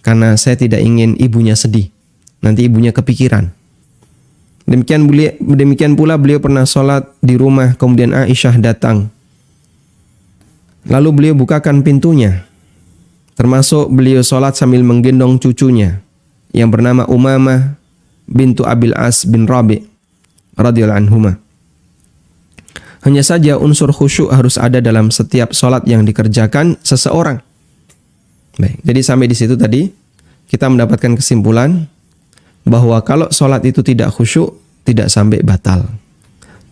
karena saya tidak ingin ibunya sedih, nanti ibunya kepikiran. Demikian pula beliau pernah sholat di rumah, kemudian Aisyah datang. Lalu beliau bukakan pintunya. Termasuk beliau sholat sambil menggendong cucunya yang bernama Umamah bintu Abil As bin Rabi' radhiyallahu anhuma. Hanya saja unsur khusyuk harus ada dalam setiap sholat yang dikerjakan seseorang. Baik, jadi sampai di situ tadi kita mendapatkan kesimpulan bahwa kalau sholat itu tidak khusyuk, tidak sampai batal.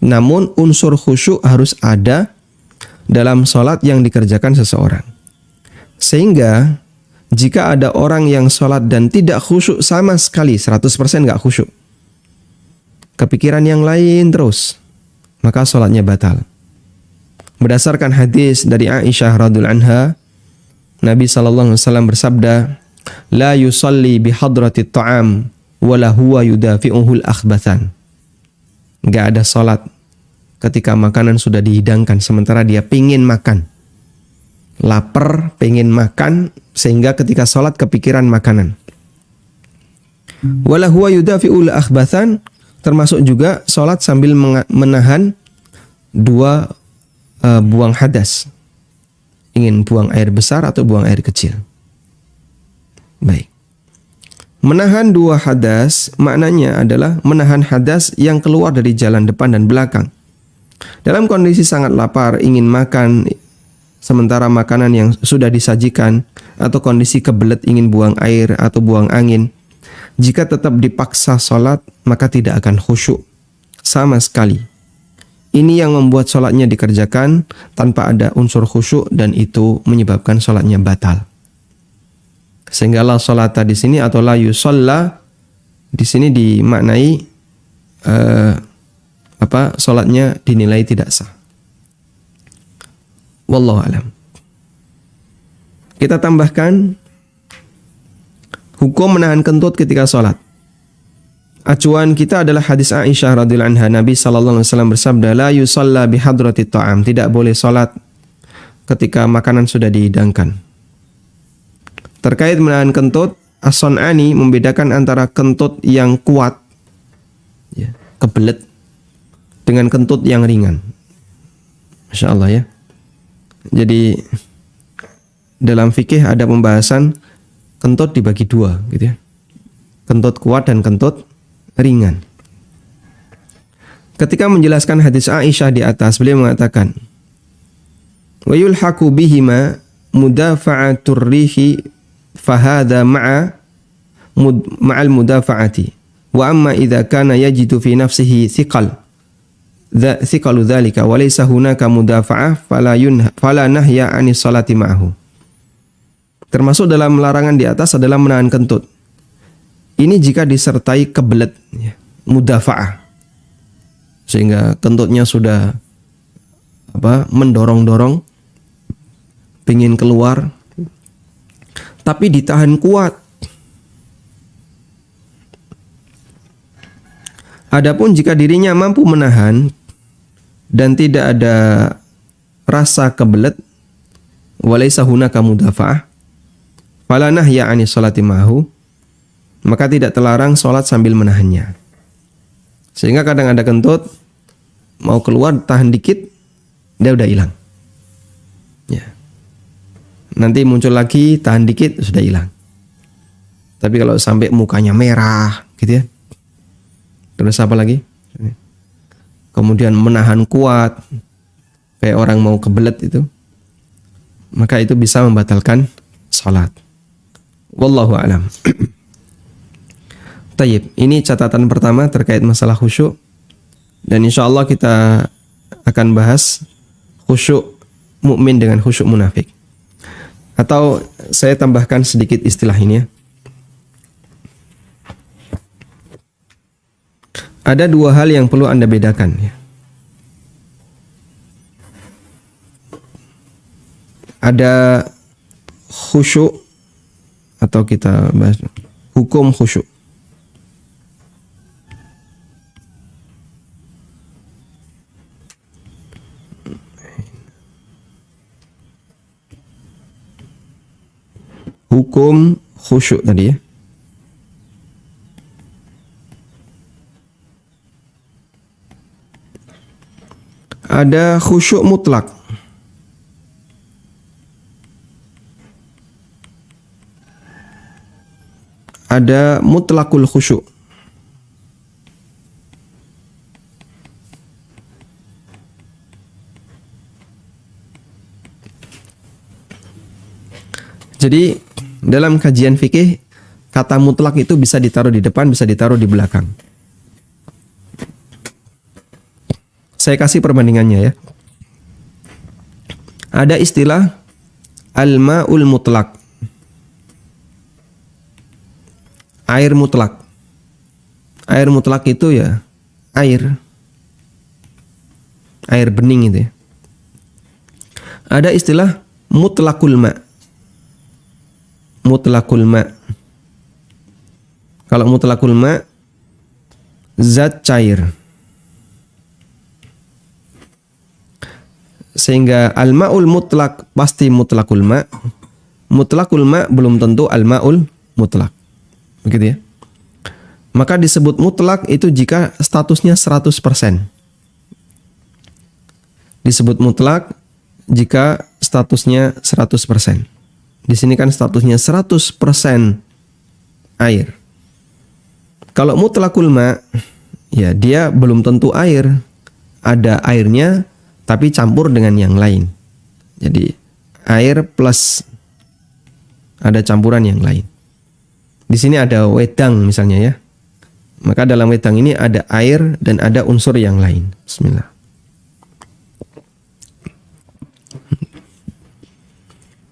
Namun unsur khusyuk harus ada dalam sholat yang dikerjakan seseorang. Sehingga jika ada orang yang sholat dan tidak khusyuk sama sekali, 100% nggak khusyuk, kepikiran yang lain terus, maka sholatnya batal. Berdasarkan hadis dari Aisyah radhiyallahu anha, Nabi SAW bersabda, La yusalli bihadratit ta'am, wala huwa yudafi'uhul akhbathan. Gak ada sholat ketika makanan sudah dihidangkan, sementara dia pingin makan. Lapar, pingin makan, sehingga ketika sholat kepikiran makanan. Wala huwa yudafi'ul akhbathan, termasuk juga sholat sambil menahan dua buang hadas. Ingin buang air besar atau buang air kecil. Baik. Menahan dua hadas maknanya adalah menahan hadas yang keluar dari jalan depan dan belakang. Dalam kondisi sangat lapar, ingin makan, sementara makanan yang sudah disajikan, atau kondisi kebelet ingin buang air atau buang angin, jika tetap dipaksa sholat, maka tidak akan khusyuk sama sekali. Ini yang membuat sholatnya dikerjakan tanpa ada unsur khusyuk dan itu menyebabkan sholatnya batal. Sehingga la sholata di sini atau la yusalla di sini dimaknai sholatnya dinilai tidak sah. Wallahu alam. Kita tambahkan hukum menahan kentut ketika sholat. Acuan kita adalah hadis Aisyah radhiyallahu anha. Nabi sallallahu alaihi wasallam bersabda, la yusalla bihadratit ta'am. Tidak boleh salat ketika makanan sudah dihidangkan. Terkait menahan kentut, As-Sun'ani membedakan antara kentut yang kuat, ya, kebelet, dengan kentut yang ringan. Masya Allah ya. Jadi dalam fikih ada pembahasan kentut dibagi dua, gitu ya. Kentut kuat dan kentut ringan. Ketika menjelaskan hadis Aisyah di atas, beliau mengatakan, wa yulhaqu bihima mudafa'atur rihi fahadha ma'al mudafa'ati wa amma idza kana yajidu fi nafsihi thiqalu dhalika wa laysa hunaka mudafa'ah fala nahya 'anis salati ma'ahu. Termasuk dalam larangan di atas adalah menahan kentut. Ini jika disertai kebelet, ya, mudafa'ah, sehingga kentutnya sudah mendorong-dorong, pingin keluar, tapi ditahan kuat. Adapun jika dirinya mampu menahan dan tidak ada rasa kebelet, walaysa hunaka mudafa'ah, fala nahya 'anis salati ma'ahu, maka tidak terlarang sholat sambil menahannya. Sehingga kadang ada kentut, mau keluar tahan dikit, dia udah hilang. Ya. Nanti muncul lagi, tahan dikit, sudah hilang. Tapi kalau sampai mukanya merah gitu ya, terus apa lagi? Kemudian menahan kuat, kayak orang mau kebelet itu, maka itu bisa membatalkan salat. Wallahu a'lam. Tayyib, ini catatan pertama terkait masalah khusyuk. Dan insya Allah kita akan bahas khusyuk mukmin dengan khusyuk munafik. Atau saya tambahkan sedikit istilah ini ya. Ada dua hal yang perlu Anda bedakan ya. Ada khusyuk atau kita bahas hukum khusyuk. Hukum khusyuk tadi ya. Ada khusyuk mutlak. Ada mutlakul khusyuk. Jadi dalam kajian fikih, kata mutlak itu bisa ditaruh di depan, bisa ditaruh di belakang. Saya kasih perbandingannya ya. Ada istilah al-ma'ul mutlak. Air mutlak. Air mutlak itu ya air. Air bening itu ya. Ada istilah mutlakul ma'. Mutlakul ma'. Kalau mutlakul ma', zat cair. Sehingga al-ma'ul mutlak pasti mutlakul ma'. Mutlakul ma' belum tentu al-ma'ul mutlak. Begitu ya. Maka disebut mutlak itu jika statusnya 100%. Disebut mutlak jika statusnya 100%. Di sini kan statusnya 100% air. Kalau mutlakul ma', ya dia belum tentu air. Ada airnya tapi campur dengan yang lain. Jadi air plus ada campuran yang lain. Di sini ada wedang misalnya ya. Maka dalam wedang ini ada air dan ada unsur yang lain. Bismillah.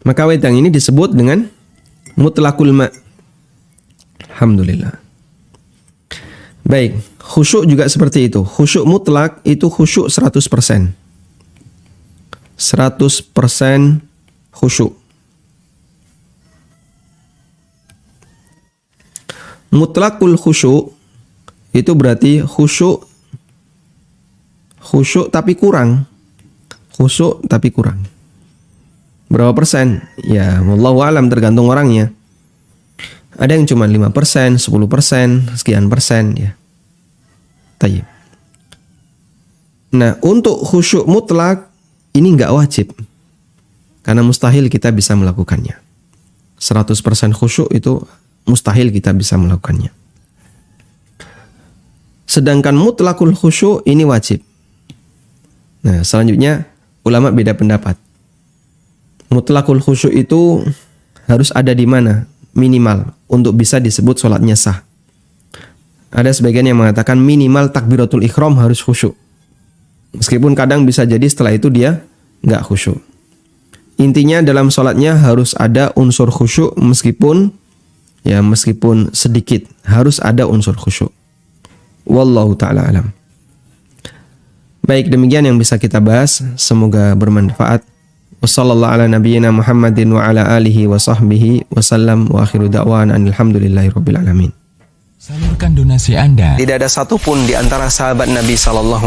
Maka wedang ini disebut dengan mutlakul ma'. Alhamdulillah. Baik, khusyuk juga seperti itu. Khusyuk mutlak itu khusyuk 100%. 100% khusyuk. Mutlakul khusyuk itu berarti khusyuk tapi kurang. Khusyuk tapi kurang. Berapa persen? Ya, wallahu alam tergantung orangnya. Ada yang cuma 5%, 10%, sekian persen ya. Tayyib. Nah, untuk khusyuk mutlak ini enggak wajib. Karena mustahil kita bisa melakukannya. 100% khusyuk itu mustahil kita bisa melakukannya. Sedangkan mutlakul khusyuk ini wajib. Nah, selanjutnya ulama beda pendapat. Mutlakul khusyuk itu harus ada di mana? Minimal untuk bisa disebut sholatnya sah. Ada sebagian yang mengatakan minimal takbiratul ihram harus khusyuk. Meskipun kadang bisa jadi setelah itu dia nggak khusyuk. Intinya dalam sholatnya harus ada unsur khusyuk meskipun sedikit harus ada unsur khusyuk. Wallahu ta'ala alam. Baik, demikian yang bisa kita bahas. Semoga bermanfaat. Wassallallahu ala nabiyyina Muhammadin wa ala alihi wa sahbihi wasallam wa akhiru da'wana alhamdulillahi rabbil alamin. Salurkan donasi Anda. Tidak ada satupun di antara sahabat Nabi SAW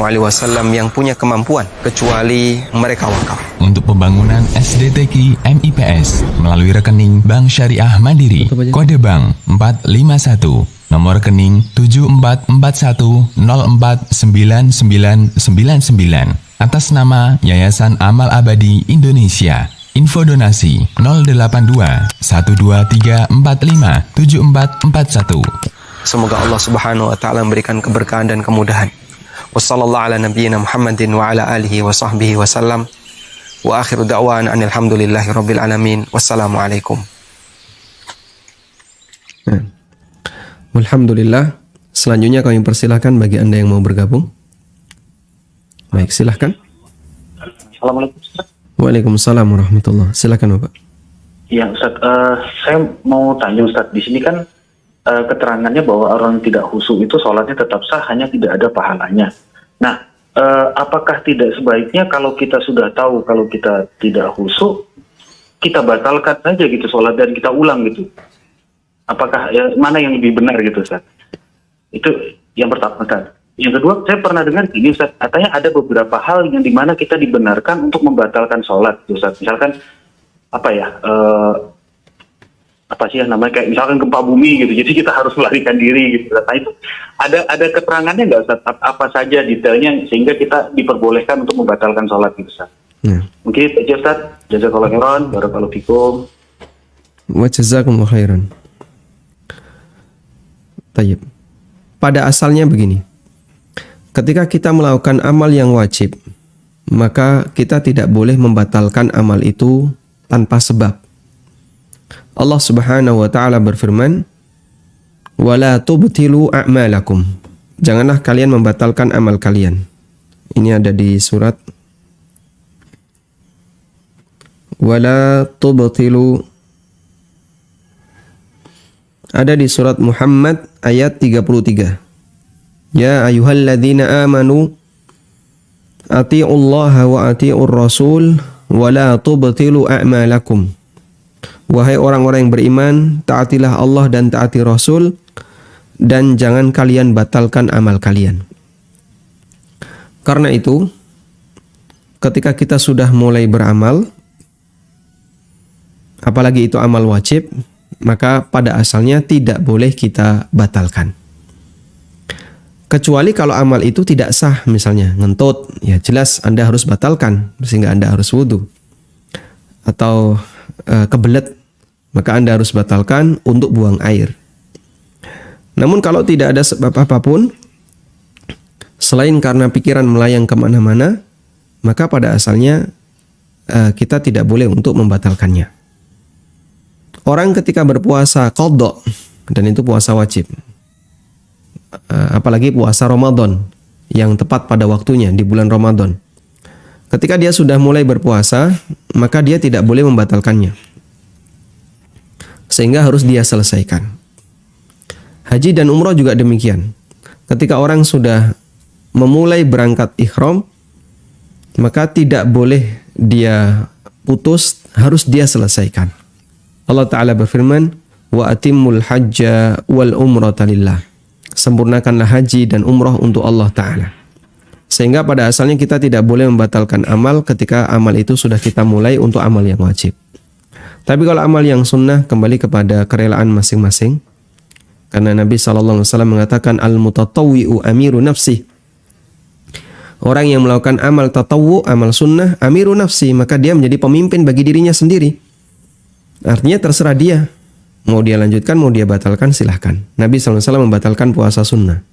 yang punya kemampuan kecuali mereka wakaf Untuk pembangunan SDTQ MIPS melalui rekening Bank Syariah Mandiri, kode bank 451 Nomor rekening 7441049999 atas nama Yayasan Amal Abadi Indonesia. Info donasi 082 12345 7441. Semoga Allah Subhanahu wa taala memberikan keberkahan dan kemudahan. Wassallallahu ala nabiyyina Muhammadin wa ala alihi wa sahbihi wasallam. Wa akhiru da'wana alhamdulillahi rabbil alamin. Wassalamualaikum. Alhamdulillah. Selanjutnya kami persilahkan bagi Anda yang mau bergabung. Baik, silahkan. Assalamualaikum Ustaz. Waalaikumsalam warahmatullah. Silakan Bapak. Ya Ustaz, saya mau tanya Ustaz, di sini kan keterangannya bahwa orang tidak khusyuk itu sholatnya tetap sah, hanya tidak ada pahalanya. Nah, apakah tidak sebaiknya kalau kita sudah tahu kalau kita tidak khusyuk, kita batalkan saja gitu sholat dan kita ulang gitu? Apakah mana yang lebih benar gitu Ustaz? Itu yang pertama Ustaz. Yang kedua, saya pernah dengar gini Ustaz, katanya ada beberapa hal yang dimana kita dibenarkan untuk membatalkan sholat Ustaz. Misalkan apa sih yang namanya, kayak misalkan gempa bumi gitu, jadi kita harus melarikan diri gitu. Nah itu ada keterangannya nggak Ustaz? Apa saja detailnya sehingga kita diperbolehkan untuk membatalkan sholat gitu Ustaz? Mungkin itu aja Ustaz. Jazakallahu khairan, barakallahu fikum. Wa jazakumullahu khairan. Tayyib. Pada asalnya begini. Ketika kita melakukan amal yang wajib, maka kita tidak boleh membatalkan amal itu tanpa sebab. Allah Subhanahu wa taala berfirman, "Wala tubtilu a'malakum." Janganlah kalian membatalkan amal kalian. Ini ada di surat Wala tubtilu, ada di surat Muhammad ayat 33. Ya ayyuhalladzina amanu atii'ullaha wa atii'ur rasul wa la tubtilu a'malakum. Wahai orang-orang yang beriman, taatilah Allah dan taati Rasul, dan jangan kalian batalkan amal kalian. Karena itu, ketika kita sudah mulai beramal, apalagi itu amal wajib, maka pada asalnya tidak boleh kita batalkan. Kecuali kalau amal itu tidak sah, misalnya ngentut, ya jelas Anda harus batalkan sehingga Anda harus wudu. Atau kebelet, maka Anda harus batalkan untuk buang air. Namun kalau tidak ada sebab apapun selain karena pikiran melayang kemana-mana, maka pada asalnya kita tidak boleh untuk membatalkannya. Orang ketika berpuasa qadha, dan itu puasa wajib, apalagi puasa Ramadan yang tepat pada waktunya di bulan Ramadan. Ketika dia sudah mulai berpuasa, maka dia tidak boleh membatalkannya, sehingga harus dia selesaikan. Haji dan umroh juga demikian. Ketika orang sudah memulai berangkat ihram, maka tidak boleh dia putus, harus dia selesaikan. Allah Ta'ala berfirman, wa atimmul hajja wal umrata lillah. Sempurnakanlah haji dan umroh untuk Allah Ta'ala. Sehingga pada asalnya kita tidak boleh membatalkan amal ketika amal itu sudah kita mulai untuk amal yang wajib. Tapi kalau amal yang sunnah, kembali kepada kerelaan masing-masing. Karena Nabi SAW mengatakan, al-mutatawwi'u amiru nafsi. Orang yang melakukan amal tatawwu, amal sunnah, amiru nafsi, maka dia menjadi pemimpin bagi dirinya sendiri. Artinya terserah dia. Mau dia lanjutkan, mau dia batalkan, silahkan. Nabi SAW membatalkan puasa sunnah.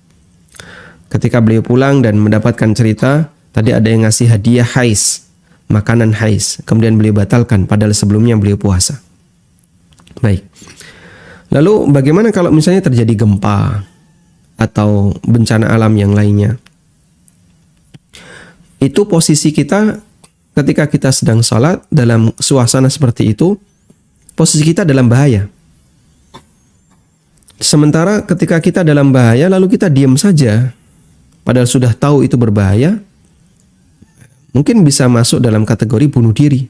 Ketika beliau pulang dan mendapatkan cerita, tadi ada yang ngasih hadiah hais, makanan hais. Kemudian beliau batalkan, padahal sebelumnya beliau puasa. Baik. Lalu bagaimana kalau misalnya terjadi gempa atau bencana alam yang lainnya? Itu posisi kita ketika kita sedang sholat dalam suasana seperti itu, posisi kita dalam bahaya. Sementara ketika kita dalam bahaya lalu kita diam saja, padahal sudah tahu itu berbahaya, mungkin bisa masuk dalam kategori bunuh diri.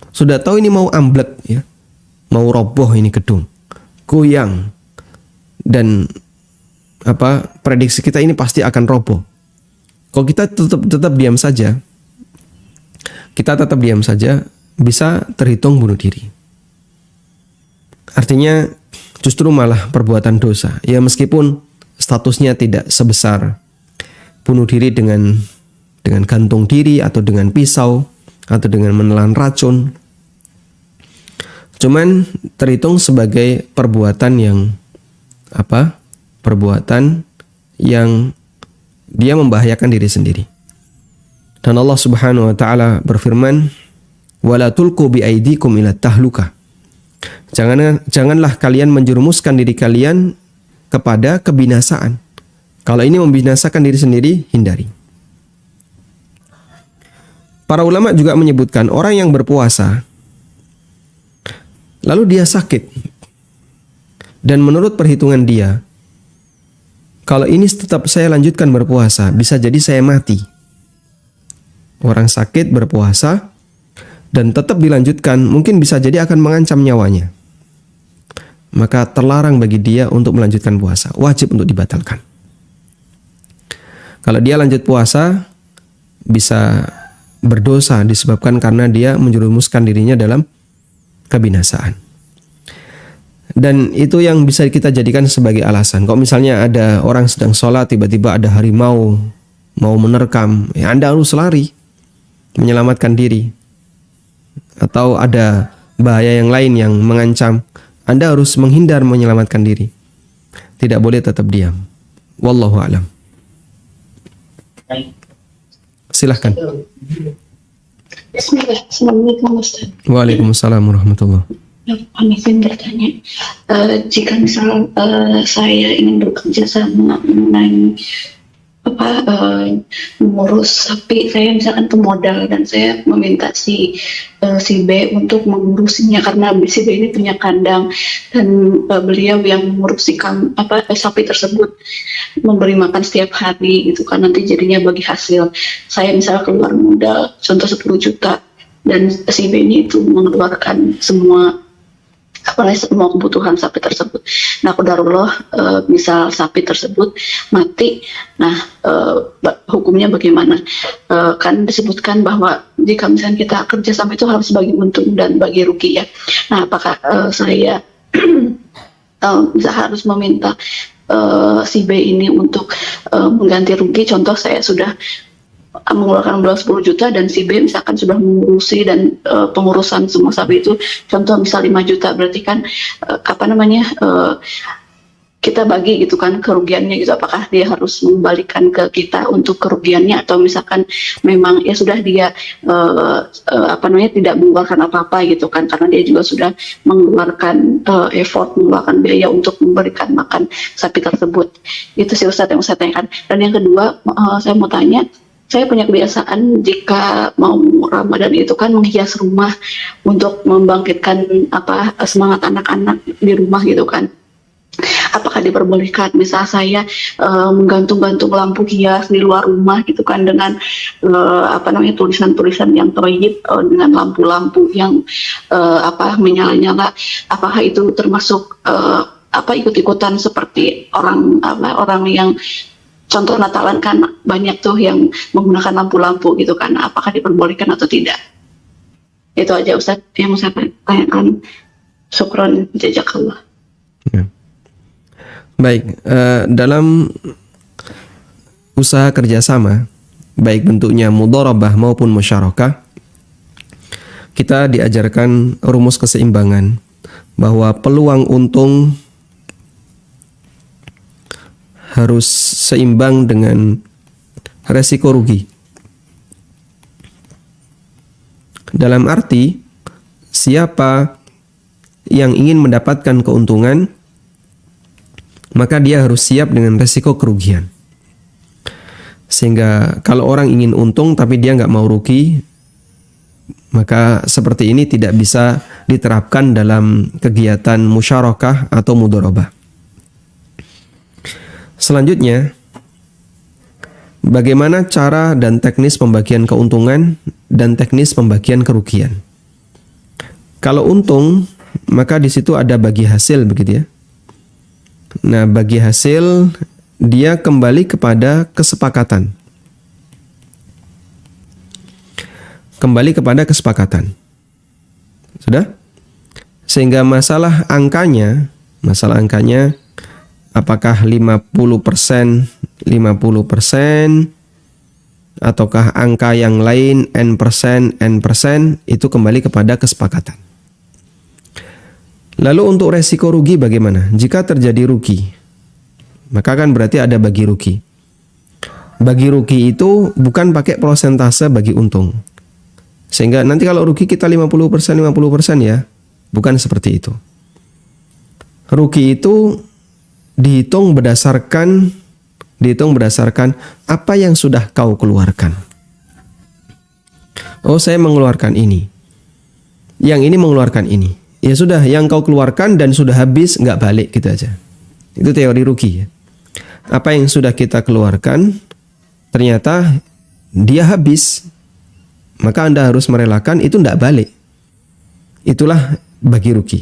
Sudah tahu ini mau amblek, ya, mau roboh ini gedung, goyang, dan prediksi kita ini pasti akan roboh. Kalau kita tetap diam saja, bisa terhitung bunuh diri. Artinya justru malah perbuatan dosa. Ya meskipun statusnya tidak sebesar bunuh diri dengan gantung diri atau dengan pisau atau dengan menelan racun. Cuman terhitung sebagai perbuatan yang perbuatan yang dia membahayakan diri sendiri. Dan Allah Subhanahu wa taala berfirman, "Wala tulqu biaidikum ila tahlukah." Janganlah kalian menjerumuskan diri kalian kepada kebinasaan. Kalau ini membinasakan diri sendiri, hindari. Para ulama juga menyebutkan orang yang berpuasa lalu dia sakit, dan menurut perhitungan dia, kalau ini tetap saya lanjutkan berpuasa, bisa jadi saya mati. Orang sakit berpuasa dan tetap dilanjutkan, mungkin bisa jadi akan mengancam nyawanya. Maka terlarang bagi dia untuk melanjutkan puasa, wajib untuk dibatalkan. Kalau dia lanjut puasa, bisa berdosa disebabkan karena dia menjerumuskan dirinya dalam kebinasaan. Dan itu yang bisa kita jadikan sebagai alasan. Kalau misalnya ada orang sedang sholat, tiba-tiba ada harimau mau menerkam, ya Anda harus lari, menyelamatkan diri. Atau ada bahaya yang lain yang mengancam, Anda harus menghindar, menyelamatkan diri. Tidak boleh tetap diam. Wallahu a'lam. Silahkan. Bismillah. Assalamualaikum Ustaz. Waalaikumsalam warahmatullahi. Kami ingin bertanya, jika misal saya ingin bekerja sama mengenai mengurus sapi, saya misalkan pemodal dan saya meminta si B untuk mengurusinya karena si B ini punya kandang dan beliau yang mengurusi sapi tersebut, memberi makan setiap hari gitu kan, nanti jadinya bagi hasil. Saya misalnya keluar modal contoh 10 juta dan si B ini itu mengeluarkan semua kebutuhan sapi tersebut. Nah, qadarullah misal sapi tersebut mati, nah hukumnya bagaimana? Kan disebutkan bahwa jika misalnya kita kerja sama itu harus bagi untung dan bagi rugi ya. Nah, apakah saya harus meminta si B ini untuk mengganti rugi? Contoh saya sudah mengeluarkan modal 10 juta dan si B misalkan sudah mengurusi dan pengurusan semua sapi itu contoh misal 5 juta, berarti kan kita bagi gitu kan kerugiannya gitu. Apakah dia harus mengembalikan ke kita untuk kerugiannya atau misalkan memang ya sudah dia tidak mengeluarkan apa-apa gitu kan, karena dia juga sudah mengeluarkan effort, mengeluarkan biaya untuk memberikan makan sapi tersebut. Itu sih Ustadz yang saya tanyakan. Dan yang kedua, saya mau tanya, saya punya kebiasaan jika mau Ramadan itu kan menghias rumah untuk membangkitkan semangat anak-anak di rumah gitu kan. Apakah diperbolehkan misal saya menggantung-gantung lampu hias di luar rumah gitu kan dengan tulisan-tulisan yang thayyib, dengan lampu-lampu yang menyala-nyala, apakah itu termasuk ikut-ikutan seperti orang yang contoh Natalan kan banyak tuh yang menggunakan lampu-lampu gitu kan, apakah diperbolehkan atau tidak? Itu aja Ustaz yang mau saya tanyakan. Syukron, jazakallah. Ya. Baik, dalam usaha kerjasama, baik bentuknya mudharabah maupun musyarakah, kita diajarkan rumus keseimbangan bahwa peluang untung harus seimbang dengan resiko rugi. Dalam arti, siapa yang ingin mendapatkan keuntungan, maka dia harus siap dengan resiko kerugian. Sehingga kalau orang ingin untung tapi dia nggak mau rugi, maka seperti ini tidak bisa diterapkan dalam kegiatan musyarakah atau mudharabah. Selanjutnya, bagaimana cara dan teknis pembagian keuntungan dan teknis pembagian kerugian. Kalau untung, maka di situ ada bagi hasil begitu ya. Nah, bagi hasil dia kembali kepada kesepakatan. Kembali kepada kesepakatan. Sudah? Sehingga masalah angkanya Masalah angkanya apakah 50%, 50%, ataukah angka yang lain n%, n%, itu kembali kepada kesepakatan. Lalu untuk resiko rugi bagaimana? Jika terjadi rugi, maka kan berarti ada bagi rugi. Bagi rugi itu bukan pakai persentase bagi untung. Sehingga nanti kalau rugi kita 50%, 50% ya. Bukan seperti itu. Rugi itu dihitung berdasarkan apa yang sudah kau keluarkan. Oh, saya mengeluarkan ini. Yang ini mengeluarkan ini. Ya sudah, yang kau keluarkan dan sudah habis, nggak balik gitu aja. Itu teori rugi ya. Apa yang sudah kita keluarkan ternyata dia habis, maka Anda harus merelakan, itu tidak balik. Itulah bagi rugi.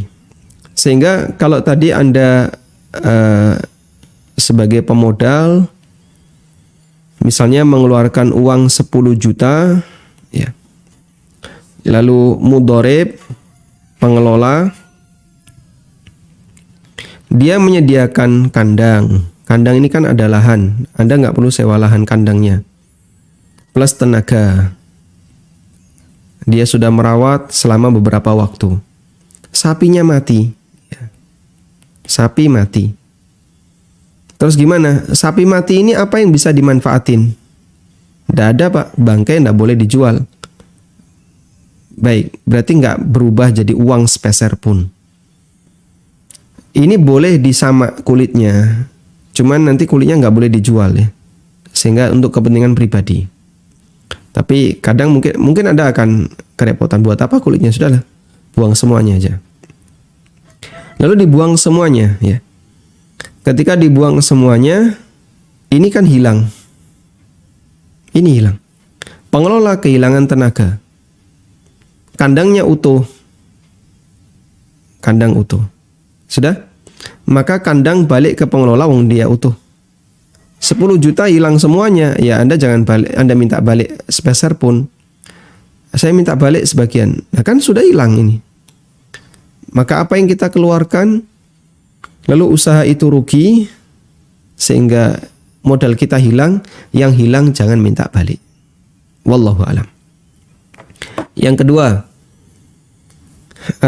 Sehingga kalau tadi Anda sebagai pemodal misalnya mengeluarkan uang 10 juta ya. Lalu mudharib pengelola dia menyediakan kandang. Kandang ini kan ada lahan. Anda nggak perlu sewa lahan kandangnya. Plus tenaga. Dia sudah merawat selama beberapa waktu. Sapinya mati. Sapi mati. Terus gimana? Sapi mati ini apa yang bisa dimanfaatin? Tidak ada Pak. Bangkai tidak boleh dijual. Baik. Berarti nggak berubah jadi uang sepeser pun. Ini boleh disamak kulitnya. Cuman nanti kulitnya nggak boleh dijual ya. Sehingga untuk kepentingan pribadi. Tapi kadang mungkin Anda akan kerepotan, buat apa kulitnya, sudahlah, buang semuanya aja. Lalu dibuang semuanya ya. Ketika dibuang semuanya, ini kan hilang. Ini hilang. Pengelola kehilangan tenaga. Kandangnya utuh. Kandang utuh. Sudah? Maka kandang balik ke pengelola wong dia utuh. 10 juta hilang semuanya, ya Anda jangan balik, Anda minta balik sepeser pun. Saya minta balik sebagian. Nah kan sudah hilang ini. Maka apa yang kita keluarkan, lalu usaha itu rugi, sehingga modal kita hilang, yang hilang jangan minta balik. Wallahu alam. Yang kedua,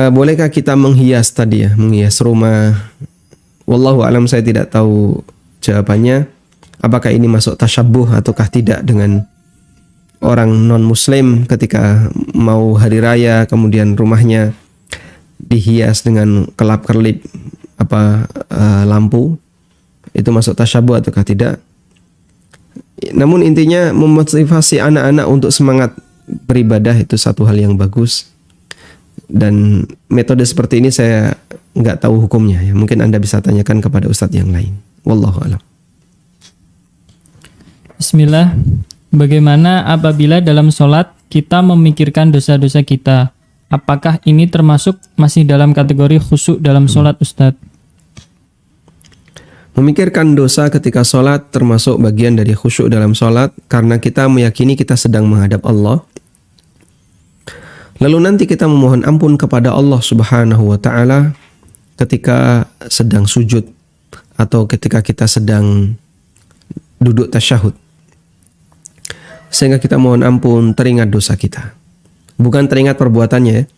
bolehkah kita menghias tadi ya, menghias rumah? Wallahu alam, saya tidak tahu jawabannya. Apakah ini masuk tasyabuh ataukah tidak dengan orang non-muslim ketika mau hari raya kemudian rumahnya dihias dengan kelap-kelip lampu, itu masuk tasyabuh ataukah tidak? Namun intinya memotivasi anak-anak untuk semangat beribadah itu satu hal yang bagus, dan metode seperti ini saya nggak tahu hukumnya ya. Mungkin Anda bisa tanyakan kepada ustadz yang lain. Wallahu a'lam. Bismillah. Bagaimana apabila dalam sholat kita memikirkan dosa-dosa kita? Apakah ini termasuk masih dalam kategori khusyuk dalam sholat, Ustadz? Memikirkan dosa ketika sholat termasuk bagian dari khusyuk dalam sholat, karena kita meyakini kita sedang menghadap Allah. Lalu nanti kita memohon ampun kepada Allah Subhanahu wa Ta'ala ketika sedang sujud atau ketika kita sedang duduk tasyahud. Sehingga kita mohon ampun, teringat dosa kita. Bukan teringat perbuatannya,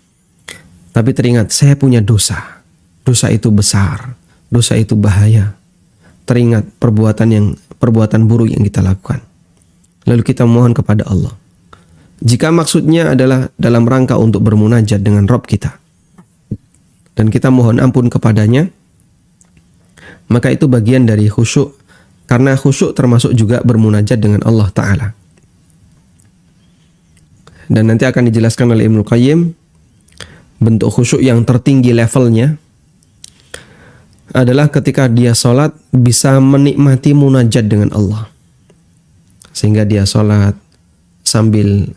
tapi teringat saya punya dosa. Dosa itu besar, dosa itu bahaya. Teringat perbuatan buruk yang kita lakukan. Lalu kita mohon kepada Allah. Jika maksudnya adalah dalam rangka untuk bermunajat dengan Rabb kita, dan kita mohon ampun kepadanya, maka itu bagian dari khusyuk. Karena khusyuk termasuk juga bermunajat dengan Allah Ta'ala. Dan nanti akan dijelaskan oleh Ibnu Qayyim, bentuk khusyuk yang tertinggi levelnya adalah ketika dia sholat bisa menikmati munajat dengan Allah. Sehingga dia sholat sambil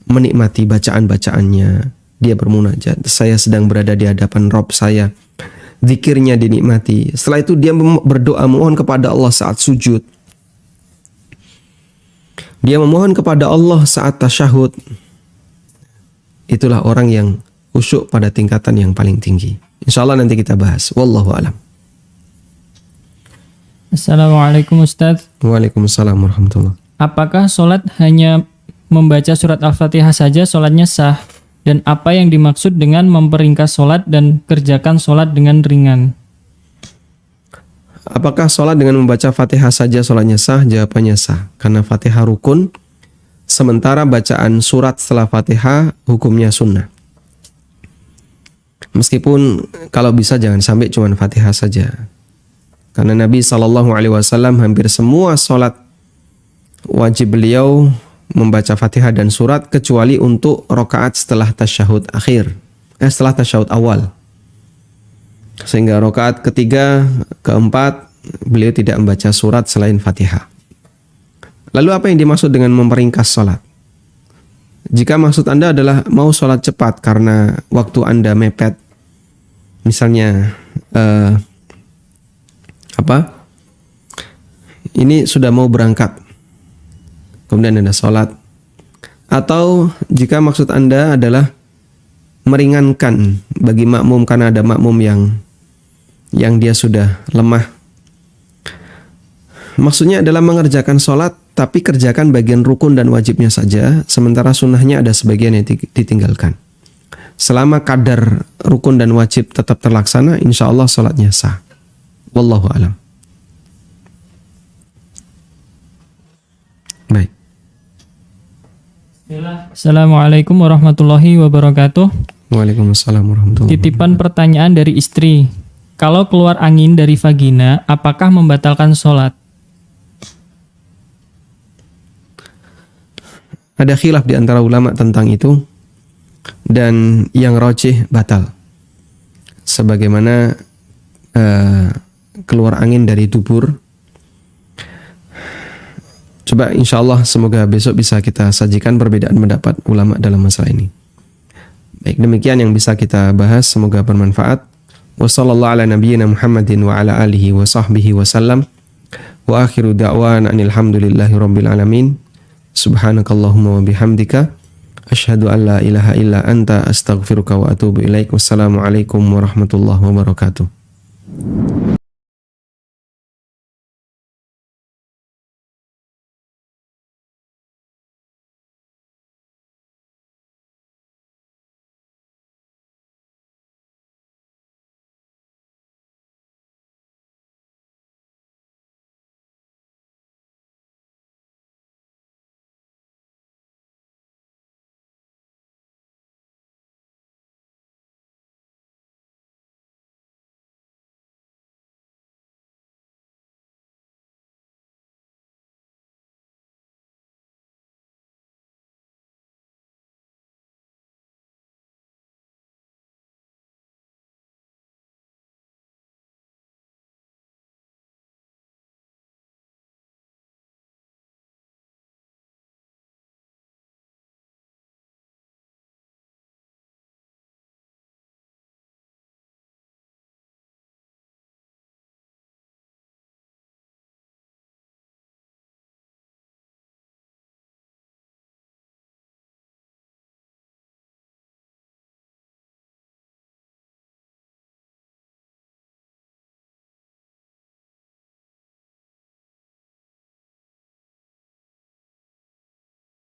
menikmati bacaan-bacaannya. Dia bermunajat, saya sedang berada di hadapan Rabb saya. Zikirnya dinikmati. Setelah itu dia berdoa memohon kepada Allah saat sujud. Dia memohon kepada Allah saat tasyahud. Itulah orang yang khusyuk pada tingkatan yang paling tinggi. Insya Allah nanti kita bahas. Wallahu alam. Assalamualaikum Ustadz. Waalaikumsalam warahmatullahi. Apakah sholat hanya membaca surat Al-Fatihah saja sholatnya sah? Dan apa yang dimaksud dengan memperingkas sholat dan kerjakan sholat dengan ringan? Apakah sholat dengan membaca Fatihah saja sholatnya sah? Jawabannya sah. Karena Fatihah rukun, sementara bacaan surat setelah Fatihah hukumnya sunnah. Meskipun kalau bisa jangan sampai cuma Fatihah saja. Karena Nabi SAW hampir semua sholat wajib beliau membaca Fatihah dan surat kecuali untuk rakaat setelah tasyahud akhir, setelah tasyahud awal. Sehingga rakaat ketiga, keempat beliau tidak membaca surat selain Fatihah. Lalu apa yang dimaksud dengan memperingkas sholat? Jika maksud Anda adalah mau sholat cepat karena waktu Anda mepet, misalnya ini sudah mau berangkat, kemudian Anda sholat. Atau jika maksud Anda adalah meringankan bagi makmum karena ada makmum yang dia sudah lemah. Maksudnya adalah mengerjakan sholat tapi kerjakan bagian rukun dan wajibnya saja, sementara sunnahnya ada sebagian yang ditinggalkan. Selama kadar rukun dan wajib tetap terlaksana, insya Allah sholatnya sah. Wallahu alam. Baik. Assalamualaikum warahmatullahi wabarakatuh. Waalaikumsalam warahmatullahi wabarakatuh. Titipan pertanyaan dari istri. Kalau keluar angin dari vagina, apakah membatalkan sholat? Ada khilaf di antara ulama tentang itu, dan yang rajih batal. Sebagaimana keluar angin dari dubur. Coba insya Allah semoga besok bisa kita sajikan perbedaan pendapat ulama dalam masalah ini. Baik, demikian yang bisa kita bahas, semoga bermanfaat. Wassallallahu ala nabiyyina Muhammadin wa ala alihi wa sahbihi wa sallam. Wa akhiru da'wan anil hamdulillahi rabbil alamin. Subhanakallahumma wa bihamdika asyhadu an la ilaha illa anta astaghfiruka wa atubu ilaik. Wassalamualaikum warahmatullahi wabarakatuh.